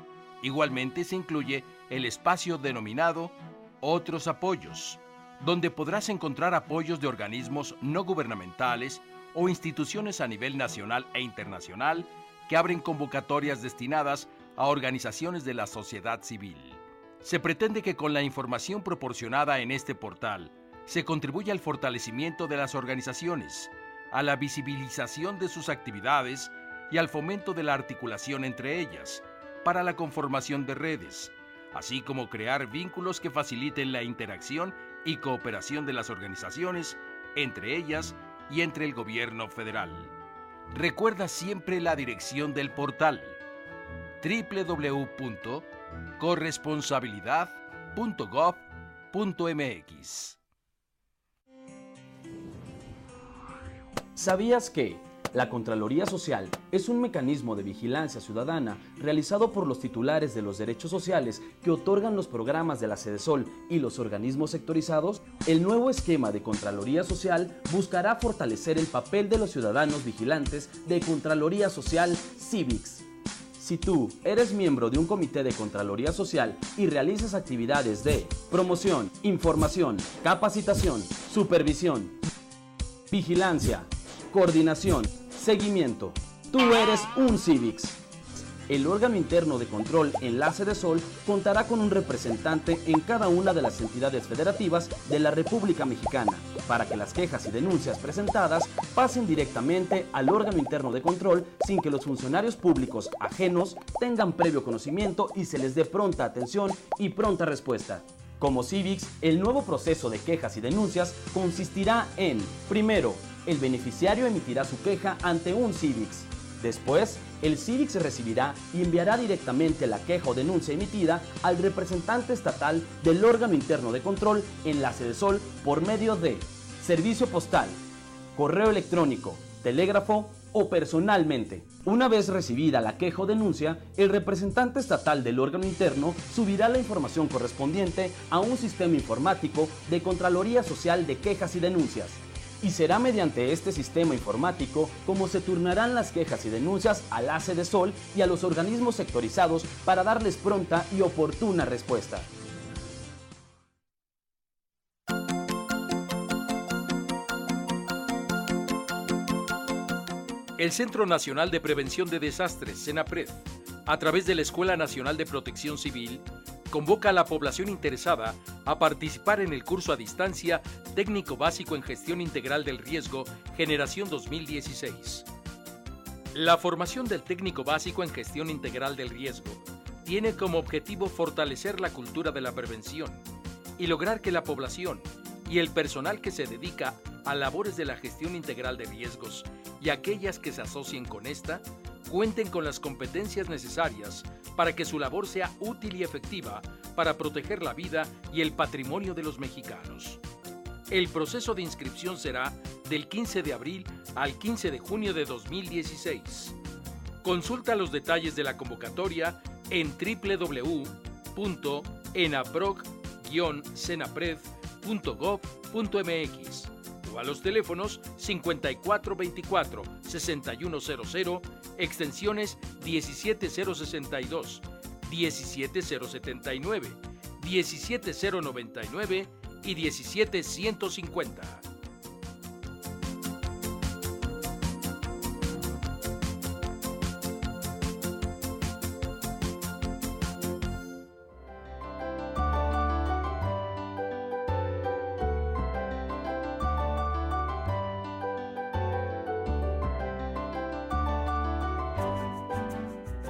Igualmente se incluye el espacio denominado Otros apoyos, donde podrás encontrar apoyos de organismos no gubernamentales o instituciones a nivel nacional e internacional que abren convocatorias destinadas a organizaciones de la sociedad civil. Se pretende que con la información proporcionada en este portal se contribuya al fortalecimiento de las organizaciones, a la visibilización de sus actividades y al fomento de la articulación entre ellas, para la conformación de redes, así como crear vínculos que faciliten la interacción y cooperación de las organizaciones, entre ellas y entre el gobierno federal. Recuerda siempre la dirección del portal: www.corresponsabilidad.gov.mx. ¿Sabías que la Contraloría Social es un mecanismo de vigilancia ciudadana realizado por los titulares de los derechos sociales que otorgan los programas de la Sedesol y los organismos sectorizados? El nuevo esquema de Contraloría Social buscará fortalecer el papel de los ciudadanos vigilantes de Contraloría Social CIVIX. Si tú eres miembro de un comité de Contraloría Social y realizas actividades de promoción, información, capacitación, supervisión, vigilancia, coordinación, seguimiento, tú eres un CIVIX. El órgano interno de control en la Sedesol contará con un representante en cada una de las entidades federativas de la República Mexicana, para que las quejas y denuncias presentadas pasen directamente al órgano interno de control sin que los funcionarios públicos ajenos tengan previo conocimiento y se les dé pronta atención y pronta respuesta. Como CIVIX, el nuevo proceso de quejas y denuncias consistirá en: primero, el beneficiario emitirá su queja ante un CIVIX. Después, el CIVIX recibirá y enviará directamente la queja o denuncia emitida al representante estatal del órgano interno de control en la Sedesol por medio de servicio postal, correo electrónico, telégrafo o personalmente. Una vez recibida la queja o denuncia, el representante estatal del órgano interno subirá la información correspondiente a un sistema informático de Contraloría Social de Quejas y Denuncias. Y será mediante este sistema informático como se turnarán las quejas y denuncias a la Sedesol y a los organismos sectorizados para darles pronta y oportuna respuesta. El Centro Nacional de Prevención de Desastres, CENAPRED, a través de la Escuela Nacional de Protección Civil, convoca a la población interesada a participar en el curso a distancia Técnico Básico en Gestión Integral del Riesgo, Generación 2016. La formación del Técnico Básico en Gestión Integral del Riesgo tiene como objetivo fortalecer la cultura de la prevención y lograr que la población y el personal que se dedica a labores de la gestión integral de riesgos y aquellas que se asocien con esta cuenten con las competencias necesarias para que su labor sea útil y efectiva para proteger la vida y el patrimonio de los mexicanos. El proceso de inscripción será del 15 de abril al 15 de junio de 2016. Consulta los detalles de la convocatoria en www.enaproc-senapred.gov.mx o a los teléfonos 5424-6100, extensiones 17062, 17079, 17099 y 17150.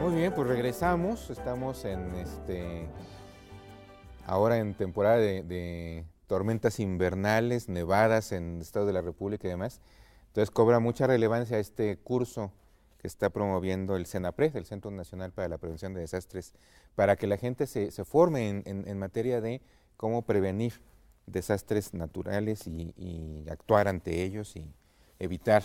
Muy bien, pues regresamos, estamos en ahora en temporada de tormentas invernales, nevadas en el estado de la República y demás. Entonces cobra mucha relevancia este curso que está promoviendo el CENAPRED, el Centro Nacional para la Prevención de Desastres, para que la gente se forme en materia de cómo prevenir desastres naturales y actuar ante ellos y evitar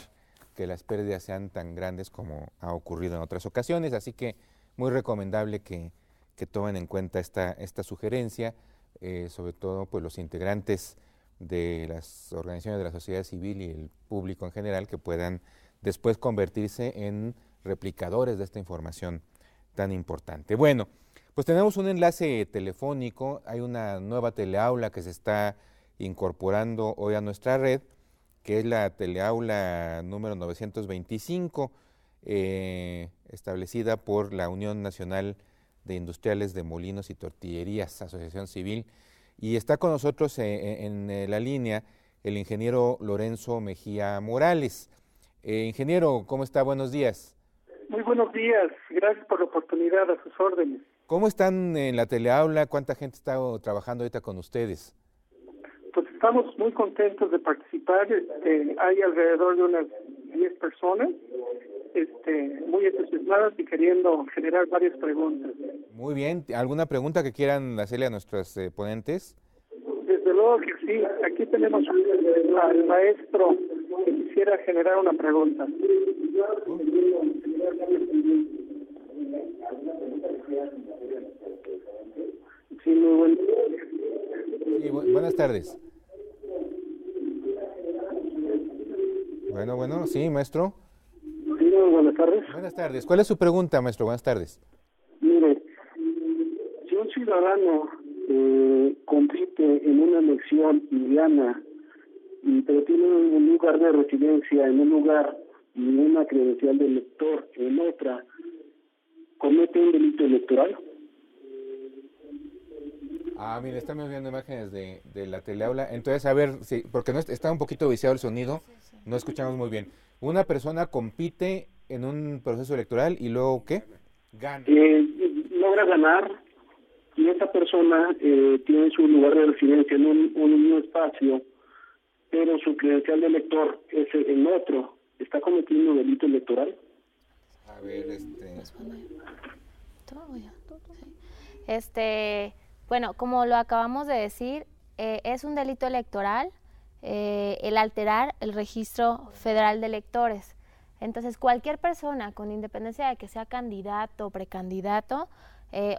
que las pérdidas sean tan grandes como ha ocurrido en otras ocasiones. Así que muy recomendable que tomen en cuenta esta sugerencia, sobre todo pues los integrantes de las organizaciones de la sociedad civil y el público en general, que puedan después convertirse en replicadores de esta información tan importante. Bueno, pues tenemos un enlace telefónico, hay una nueva teleaula que se está incorporando hoy a nuestra red, que es la teleaula número 925, establecida por la Unión Nacional de Industriales de Molinos y Tortillerías, Asociación Civil, y está con nosotros en la línea el ingeniero Lorenzo Mejía Morales. Ingeniero, ¿cómo está? Buenos días. Muy buenos días, gracias por la oportunidad, a sus órdenes. ¿Cómo están en la teleaula? ¿Cuánta gente está trabajando ahorita con ustedes? Pues estamos muy contentos de participar, hay alrededor de unas 10 personas, muy entusiasmadas y queriendo generar varias preguntas. Muy bien, ¿alguna pregunta que quieran hacerle a nuestros ponentes? Desde luego que sí, aquí tenemos al maestro que quisiera generar una pregunta. Sí, muy buen... Sí, buenas tardes. Bueno, sí, maestro. Sí, buenas tardes. Buenas tardes. ¿Cuál es su pregunta, maestro? Buenas tardes. Mire, si un ciudadano compite en una elección y gana, pero tiene un lugar de residencia en un lugar y una credencial de elector en otra, ¿comete un delito electoral? Mire, estamos viendo imágenes de la teleaula. Entonces, a ver, sí, porque no está un poquito viciado el sonido, no escuchamos muy bien. Una persona compite en un proceso electoral y luego, ¿qué? Gana. Logra ganar y esa persona tiene su lugar de residencia en un espacio, pero su credencial de elector es en otro. ¿Está cometiendo un delito electoral? A ver, Bueno, como lo acabamos de decir, es un delito electoral el alterar el registro federal de electores. Entonces, cualquier persona, con independencia de que sea candidato o precandidato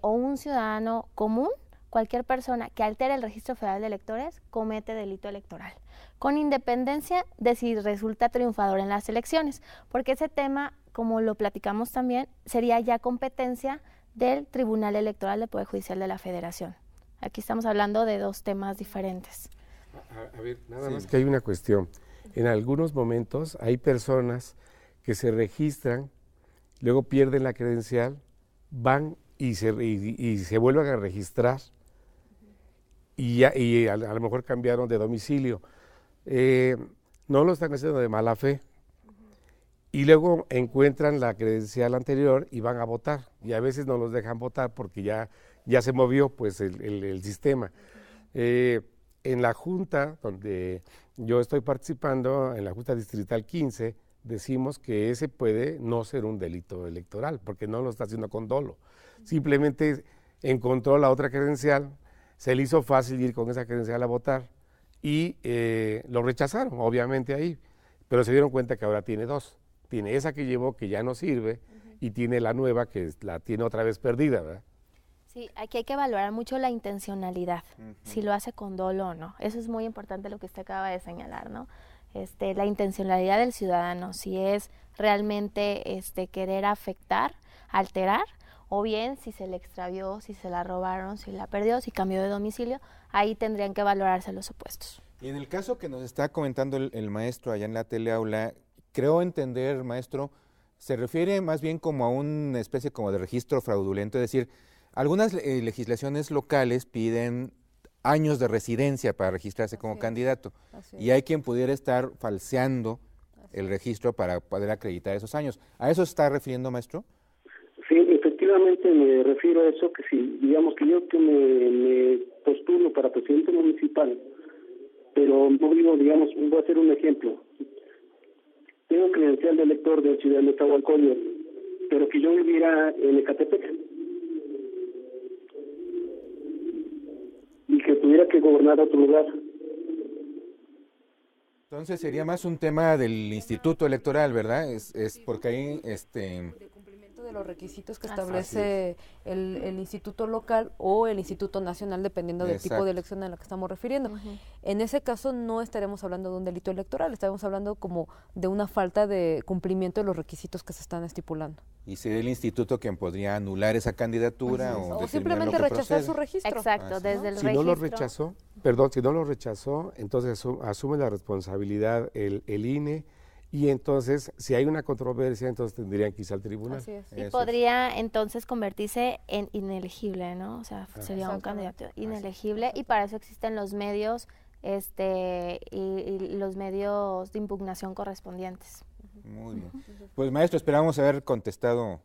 o un ciudadano común, cualquier persona que altere el registro federal de electores comete delito electoral, con independencia de si resulta triunfador en las elecciones, porque ese tema, como lo platicamos también, sería ya competencia del Tribunal Electoral del Poder Judicial de la Federación. Aquí estamos hablando de dos temas diferentes. A ver, nada más que hay una cuestión. En algunos momentos hay personas que se registran, luego pierden la credencial, van y se vuelven a registrar y a lo mejor cambiaron de domicilio. No lo están haciendo de mala fe. Y luego encuentran la credencial anterior y van a votar. Y a veces no los dejan votar porque ya se movió pues el sistema. En la Junta, donde yo estoy participando, en la Junta Distrital 15, decimos que ese puede no ser un delito electoral, porque no lo está haciendo con dolo. Simplemente encontró la otra credencial, se le hizo fácil ir con esa credencial a votar y lo rechazaron, obviamente ahí, pero se dieron cuenta que ahora tiene dos. Tiene esa que llevó, que ya no sirve, y tiene la nueva que la tiene otra vez perdida, ¿verdad? Sí, aquí hay que valorar mucho la intencionalidad, si lo hace con dolo o no. Eso es muy importante lo que usted acaba de señalar, ¿no? La intencionalidad del ciudadano, si es realmente querer afectar, alterar, o bien si se le extravió, si se la robaron, si la perdió, si cambió de domicilio, ahí tendrían que valorarse los supuestos. Y en el caso que nos está comentando el maestro allá en la teleaula, creo entender, maestro, se refiere más bien como a una especie como de registro fraudulento, es decir, algunas legislaciones locales piden años de residencia para registrarse como candidato y hay quien pudiera estar falseando el registro para poder acreditar esos años. ¿A eso se está refiriendo, maestro? Sí, efectivamente me refiero a eso, que si, digamos que yo que me postulo para presidente municipal, pero no vivo, digamos, voy a hacer un ejemplo. Tengo credencial de elector de Ciudad de Nezahualcóyotl, pero que yo viviera en Ecatepec y que tuviera que gobernar otro lugar. Entonces sería más un tema del Instituto Electoral, ¿verdad? Es porque ahí de cumplimiento de los requisitos que establece el instituto local o el Instituto Nacional, dependiendo del tipo de elección a la que estamos refiriendo. En ese caso no estaremos hablando de un delito electoral, estaremos hablando como de una falta de cumplimiento de los requisitos que se están estipulando. Y sería el instituto quien podría anular esa candidatura o simplemente rechazar su registro. Exacto, desde el registro. Si no lo rechazó, entonces asume la responsabilidad el INE, y entonces, si hay una controversia, entonces tendrían que irse al tribunal. Así es. Y podría entonces convertirse en inelegible, ¿no? O sea, sería un candidato inelegible, y para eso existen los medios y los medios de impugnación correspondientes. Muy bien. Pues maestro, esperamos haber contestado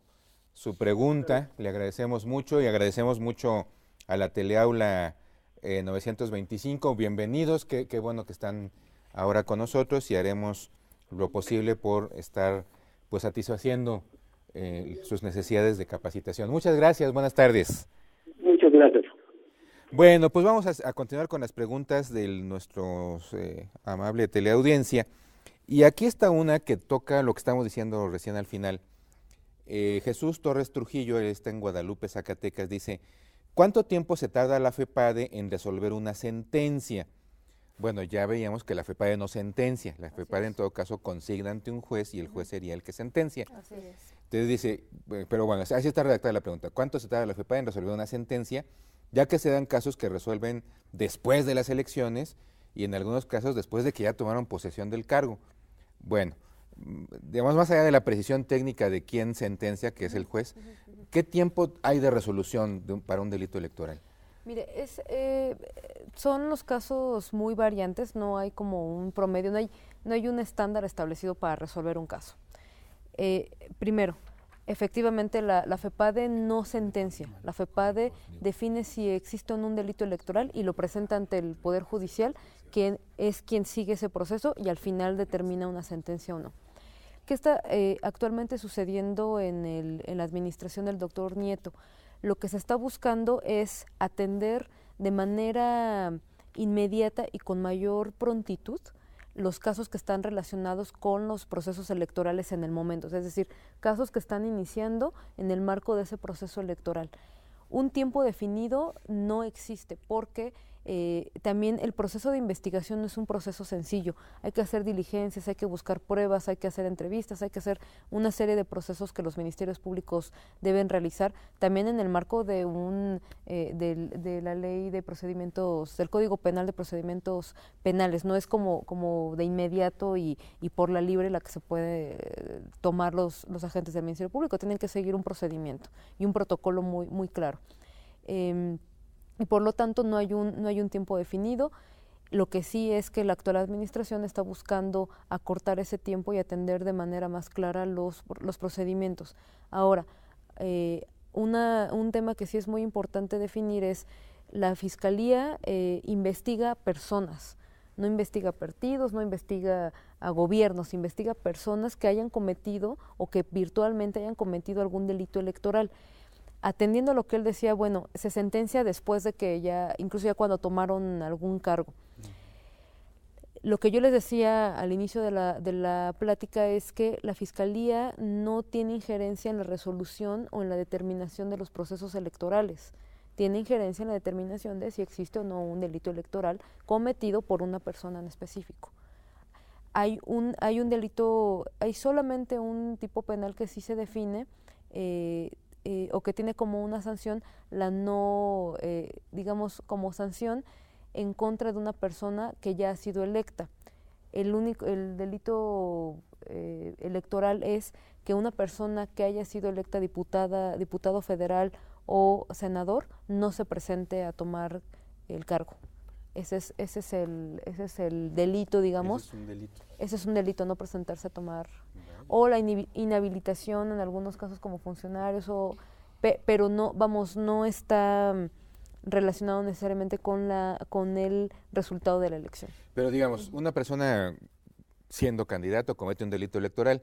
su pregunta. Le agradecemos mucho y agradecemos mucho a la teleaula 925. Bienvenidos, qué bueno que están ahora con nosotros y haremos lo posible por estar pues satisfaciendo sus necesidades de capacitación. Muchas gracias, buenas tardes. Muchas gracias. Bueno, pues vamos a continuar con las preguntas de nuestro amable teleaudiencia. Y aquí está una que toca lo que estamos diciendo recién al final. Jesús Torres Trujillo, él está en Guadalupe, Zacatecas, dice, ¿cuánto tiempo se tarda la FEPADE en resolver una sentencia? Bueno, ya veíamos que la FEPADE no sentencia, la FEPADE en todo caso consigna ante un juez y el juez sería el que sentencia. Así es. Entonces dice, pero bueno, así está redactada la pregunta, ¿cuánto se tarda la FEPADE en resolver una sentencia? Ya que se dan casos que resuelven después de las elecciones y en algunos casos después de que ya tomaron posesión del cargo. Bueno, digamos, más allá de la precisión técnica de quién sentencia, que es el juez, ¿qué tiempo hay de resolución para un delito electoral? Mire, son los casos muy variantes, no hay como un promedio, no hay un estándar establecido para resolver un caso. Primero, efectivamente la FEPADE no sentencia, la FEPADE define si existe o no un delito electoral y lo presenta ante el Poder Judicial, que es quien sigue ese proceso y al final determina una sentencia o no. ¿Qué está actualmente sucediendo en la administración del doctor Nieto? Lo que se está buscando es atender de manera inmediata y con mayor prontitud los casos que están relacionados con los procesos electorales en el momento, es decir, casos que están iniciando en el marco de ese proceso electoral. Un tiempo definido no existe porque también el proceso de investigación no es un proceso sencillo. Hay que hacer diligencias, hay que buscar pruebas, hay que hacer entrevistas, hay que hacer una serie de procesos que los ministerios públicos deben realizar, también en el marco de de la ley de procedimientos, del Código Penal de Procedimientos Penales. No es como de inmediato y por la libre la que se puede tomar los agentes del Ministerio Público. Tienen que seguir un procedimiento y un protocolo muy claro. Y por lo tanto no hay un tiempo definido. Lo que sí es que la actual administración está buscando acortar ese tiempo y atender de manera más clara los procedimientos. Ahora, un tema que sí es muy importante definir es la Fiscalía investiga personas, no investiga partidos, no investiga a gobiernos, investiga personas que hayan cometido o que virtualmente hayan cometido algún delito electoral. Atendiendo a lo que él decía, bueno, se sentencia después de que incluso ya cuando tomaron algún cargo. Lo que yo les decía al inicio de la plática es que la Fiscalía no tiene injerencia en la resolución o en la determinación de los procesos electorales. Tiene injerencia en la determinación de si existe o no un delito electoral cometido por una persona en específico. Hay solamente un tipo penal que sí se define o que tiene como una sanción digamos como sanción en contra de una persona que ya ha sido electa. El delito electoral es que una persona que haya sido electa diputado federal o senador no se presente a tomar el cargo. Ese es el delito, digamos. Ese es un delito. Ese es un delito, no presentarse a tomar. O la inhabilitación en algunos casos como funcionarios, pero no está relacionado necesariamente con el resultado de la elección. Pero digamos, una persona siendo candidato comete un delito electoral,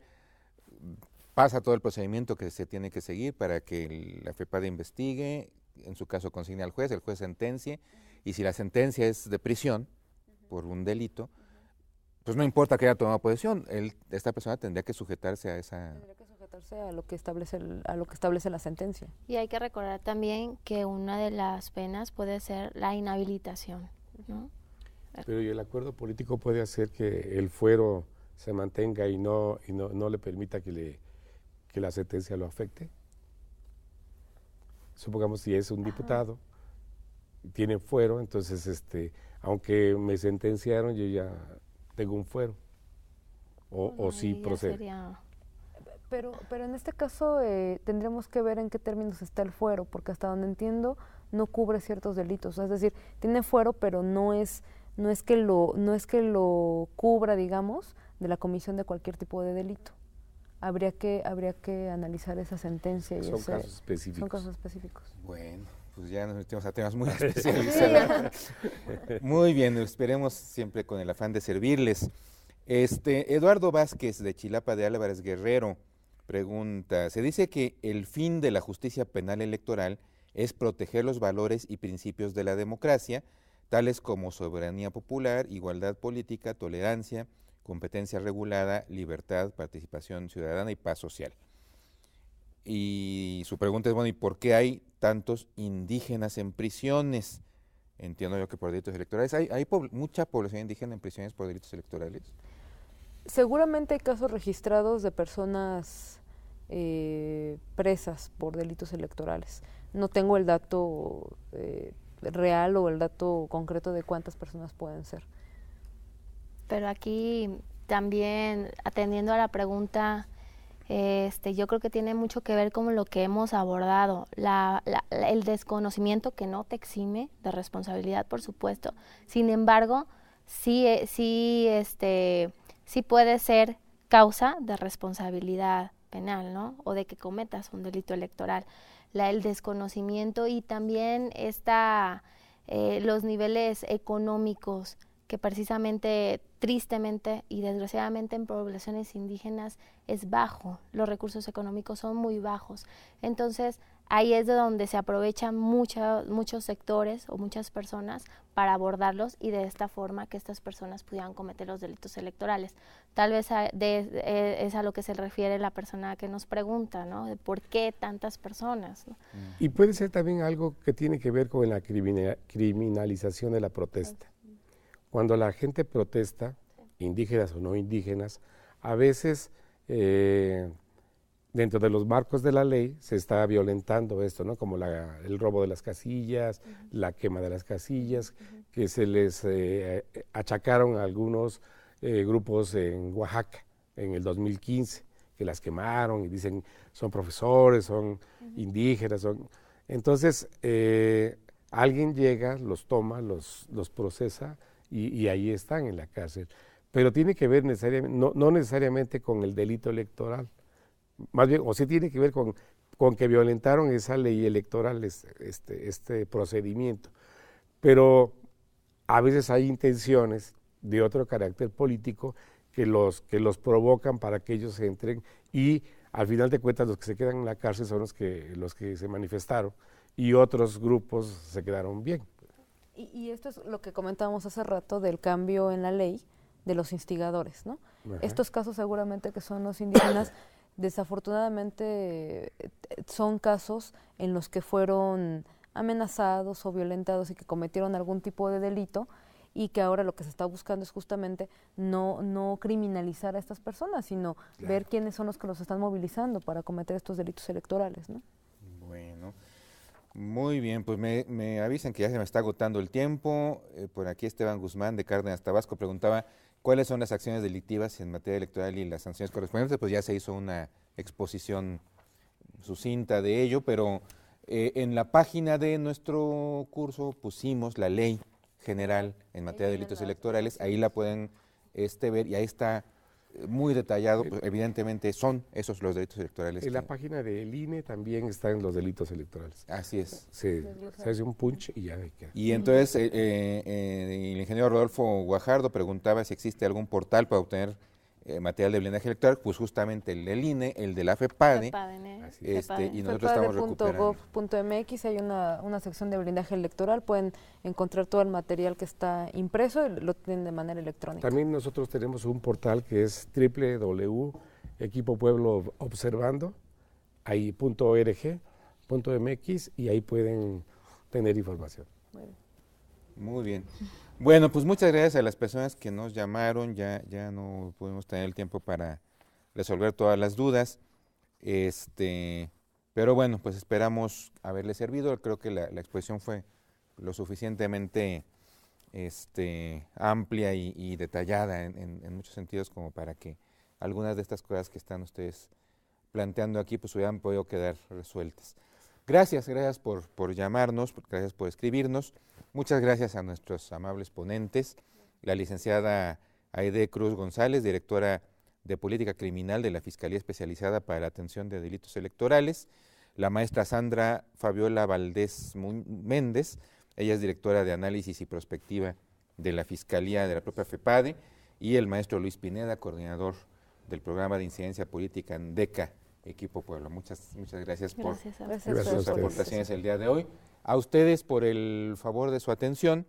pasa todo el procedimiento que se tiene que seguir para que la FEPADE investigue, en su caso consigne al juez, el juez sentencie, y si la sentencia es de prisión por un delito, pues no importa que haya tomado posesión, esta persona tendría que sujetarse a esa... Tendría que sujetarse a lo que establece la sentencia. Y hay que recordar también que una de las penas puede ser la inhabilitación, ¿no? Pero ¿y el acuerdo político puede hacer que el fuero se mantenga y no le permita que la sentencia lo afecte? Supongamos si es un diputado, tiene fuero, entonces aunque me sentenciaron, yo ya tengo un fuero. O sí procede. Pero en este caso tendremos que ver en qué términos está el fuero, porque hasta donde entiendo no cubre ciertos delitos. Es decir, tiene fuero, pero no es que lo cubra, digamos, de la comisión de cualquier tipo de delito. Habría que analizar esa sentencia. Son casos específicos. Son casos específicos. Bueno, pues ya nos metimos a temas muy especializados. Muy bien, esperemos siempre con el afán de servirles. Eduardo Vázquez, de Chilapa de Álvarez Guerrero, pregunta, se dice que el fin de la justicia penal electoral es proteger los valores y principios de la democracia, tales como soberanía popular, igualdad política, tolerancia, competencia regulada, libertad, participación ciudadana y paz social. Y su pregunta es, bueno, ¿y por qué hay tantos indígenas en prisiones? Entiendo yo que por delitos electorales. ¿Hay mucha población indígena en prisiones por delitos electorales? Seguramente hay casos registrados de personas presas por delitos electorales. No tengo el dato real o el dato concreto de cuántas personas pueden ser. Pero aquí también, atendiendo a la pregunta, yo creo que tiene mucho que ver con lo que hemos abordado, el desconocimiento que no te exime de responsabilidad, por supuesto. Sin embargo, sí puede ser causa de responsabilidad penal, ¿no? O de que cometas un delito electoral. El desconocimiento y también los niveles económicos que precisamente, tristemente y desgraciadamente en poblaciones indígenas es bajo, los recursos económicos son muy bajos. Entonces, ahí es de donde se aprovechan muchos sectores o muchas personas para abordarlos y de esta forma que estas personas pudieran cometer los delitos electorales. Tal vez es a lo que se refiere la persona que nos pregunta, ¿no? De por qué tantas personas, ¿no? Y puede ser también algo que tiene que ver con la criminalización de la protesta. Cuando la gente protesta, indígenas o no indígenas, a veces dentro de los marcos de la ley se está violentando esto, ¿no? Como el robo de las casillas, la quema de las casillas, que se les achacaron a algunos grupos en Oaxaca en el 2015, que las quemaron y dicen son profesores, son indígenas, Entonces, alguien llega, los toma, los procesa, y ahí están en la cárcel. Pero tiene que ver no necesariamente con el delito electoral, más bien, o sí tiene que ver con que violentaron esa ley electoral, este procedimiento. Pero a veces hay intenciones de otro carácter político que los provocan para que ellos entren, y al final de cuentas los que se quedan en la cárcel son los que se manifestaron, y otros grupos se quedaron bien. Y esto es lo que comentábamos hace rato del cambio en la ley, de los instigadores, ¿no? Ajá. Estos casos seguramente que son los indígenas, desafortunadamente son casos en los que fueron amenazados o violentados y que cometieron algún tipo de delito, y que ahora lo que se está buscando es justamente no criminalizar a estas personas, sino ver quiénes son los que los están movilizando para cometer estos delitos electorales, ¿no? Bueno, muy bien, pues me avisan que ya se me está agotando el tiempo. Por aquí Esteban Guzmán de Cárdenas, Tabasco, preguntaba cuáles son las acciones delictivas en materia electoral y las sanciones correspondientes. Pues ya se hizo una exposición sucinta de ello, pero en la página de nuestro curso pusimos la ley general en materia de delitos electorales, ahí la pueden ver, y ahí está muy detallado, pues, evidentemente son esos los delitos electorales. En la página del INE también están los delitos electorales. Así es. Se hace un punch y ya queda. Y entonces el ingeniero Rodolfo Guajardo preguntaba si existe algún portal para obtener material de blindaje electoral. Pues justamente el del INE, el de la FEPADE, y nosotros estamos recuperando. FEPADE.gov.mx hay una sección de blindaje electoral, pueden encontrar todo el material que está impreso y lo tienen de manera electrónica. También nosotros tenemos un portal que es www.equipopuebloobservando.org.mx y ahí pueden tener información. Muy bien. Bueno, pues muchas gracias a las personas que nos llamaron, ya no pudimos tener el tiempo para resolver todas las dudas, pero bueno, pues esperamos haberles servido. Creo que la exposición fue lo suficientemente amplia y detallada en muchos sentidos como para que algunas de estas cosas que están ustedes planteando aquí pues hubieran podido quedar resueltas. Gracias por llamarnos, gracias por escribirnos. Muchas gracias a nuestros amables ponentes, la licenciada Aide Cruz González, directora de Política Criminal de la Fiscalía Especializada para la Atención de Delitos Electorales, la maestra Sandra Fabiola Valdés Méndez, ella es directora de Análisis y Prospectiva de la Fiscalía de la propia FEPADE, y el maestro Luis Pineda, coordinador del programa de incidencia política en DECA, Equipo Puebla. Muchas gracias por sus aportaciones el día de hoy. A ustedes por el favor de su atención.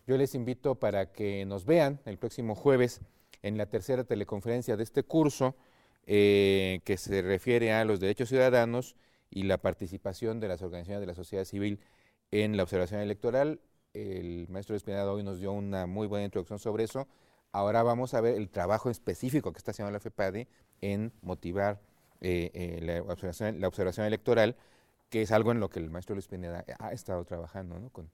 Yo les invito para que nos vean el próximo jueves en la tercera teleconferencia de este curso que se refiere a los derechos ciudadanos y la participación de las organizaciones de la sociedad civil en la observación electoral. El maestro Espinada hoy nos dio una muy buena introducción sobre eso. Ahora vamos a ver el trabajo específico que está haciendo la FEPADE en motivar la observación electoral, que es algo en lo que el maestro Luis Pineda ha estado trabajando, ¿no? con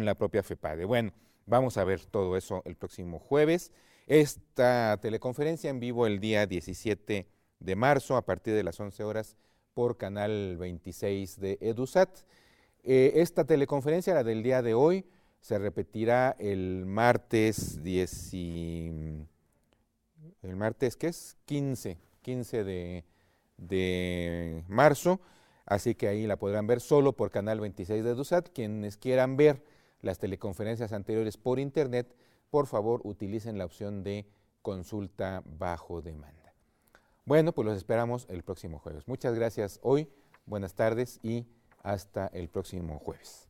la propia FEPADE. Bueno, vamos a ver todo eso el próximo jueves. Esta teleconferencia en vivo el día 17 de marzo a partir de las 11 horas por Canal 26 de EduSat. Esta teleconferencia, la del día de hoy, se repetirá el martes, ¿qué es? 15 de marzo, así que ahí la podrán ver solo por Canal 26 de EduSat. Quienes quieran ver las teleconferencias anteriores por internet, por favor utilicen la opción de consulta bajo demanda. Bueno, pues los esperamos el próximo jueves. Muchas gracias hoy, buenas tardes y hasta el próximo jueves.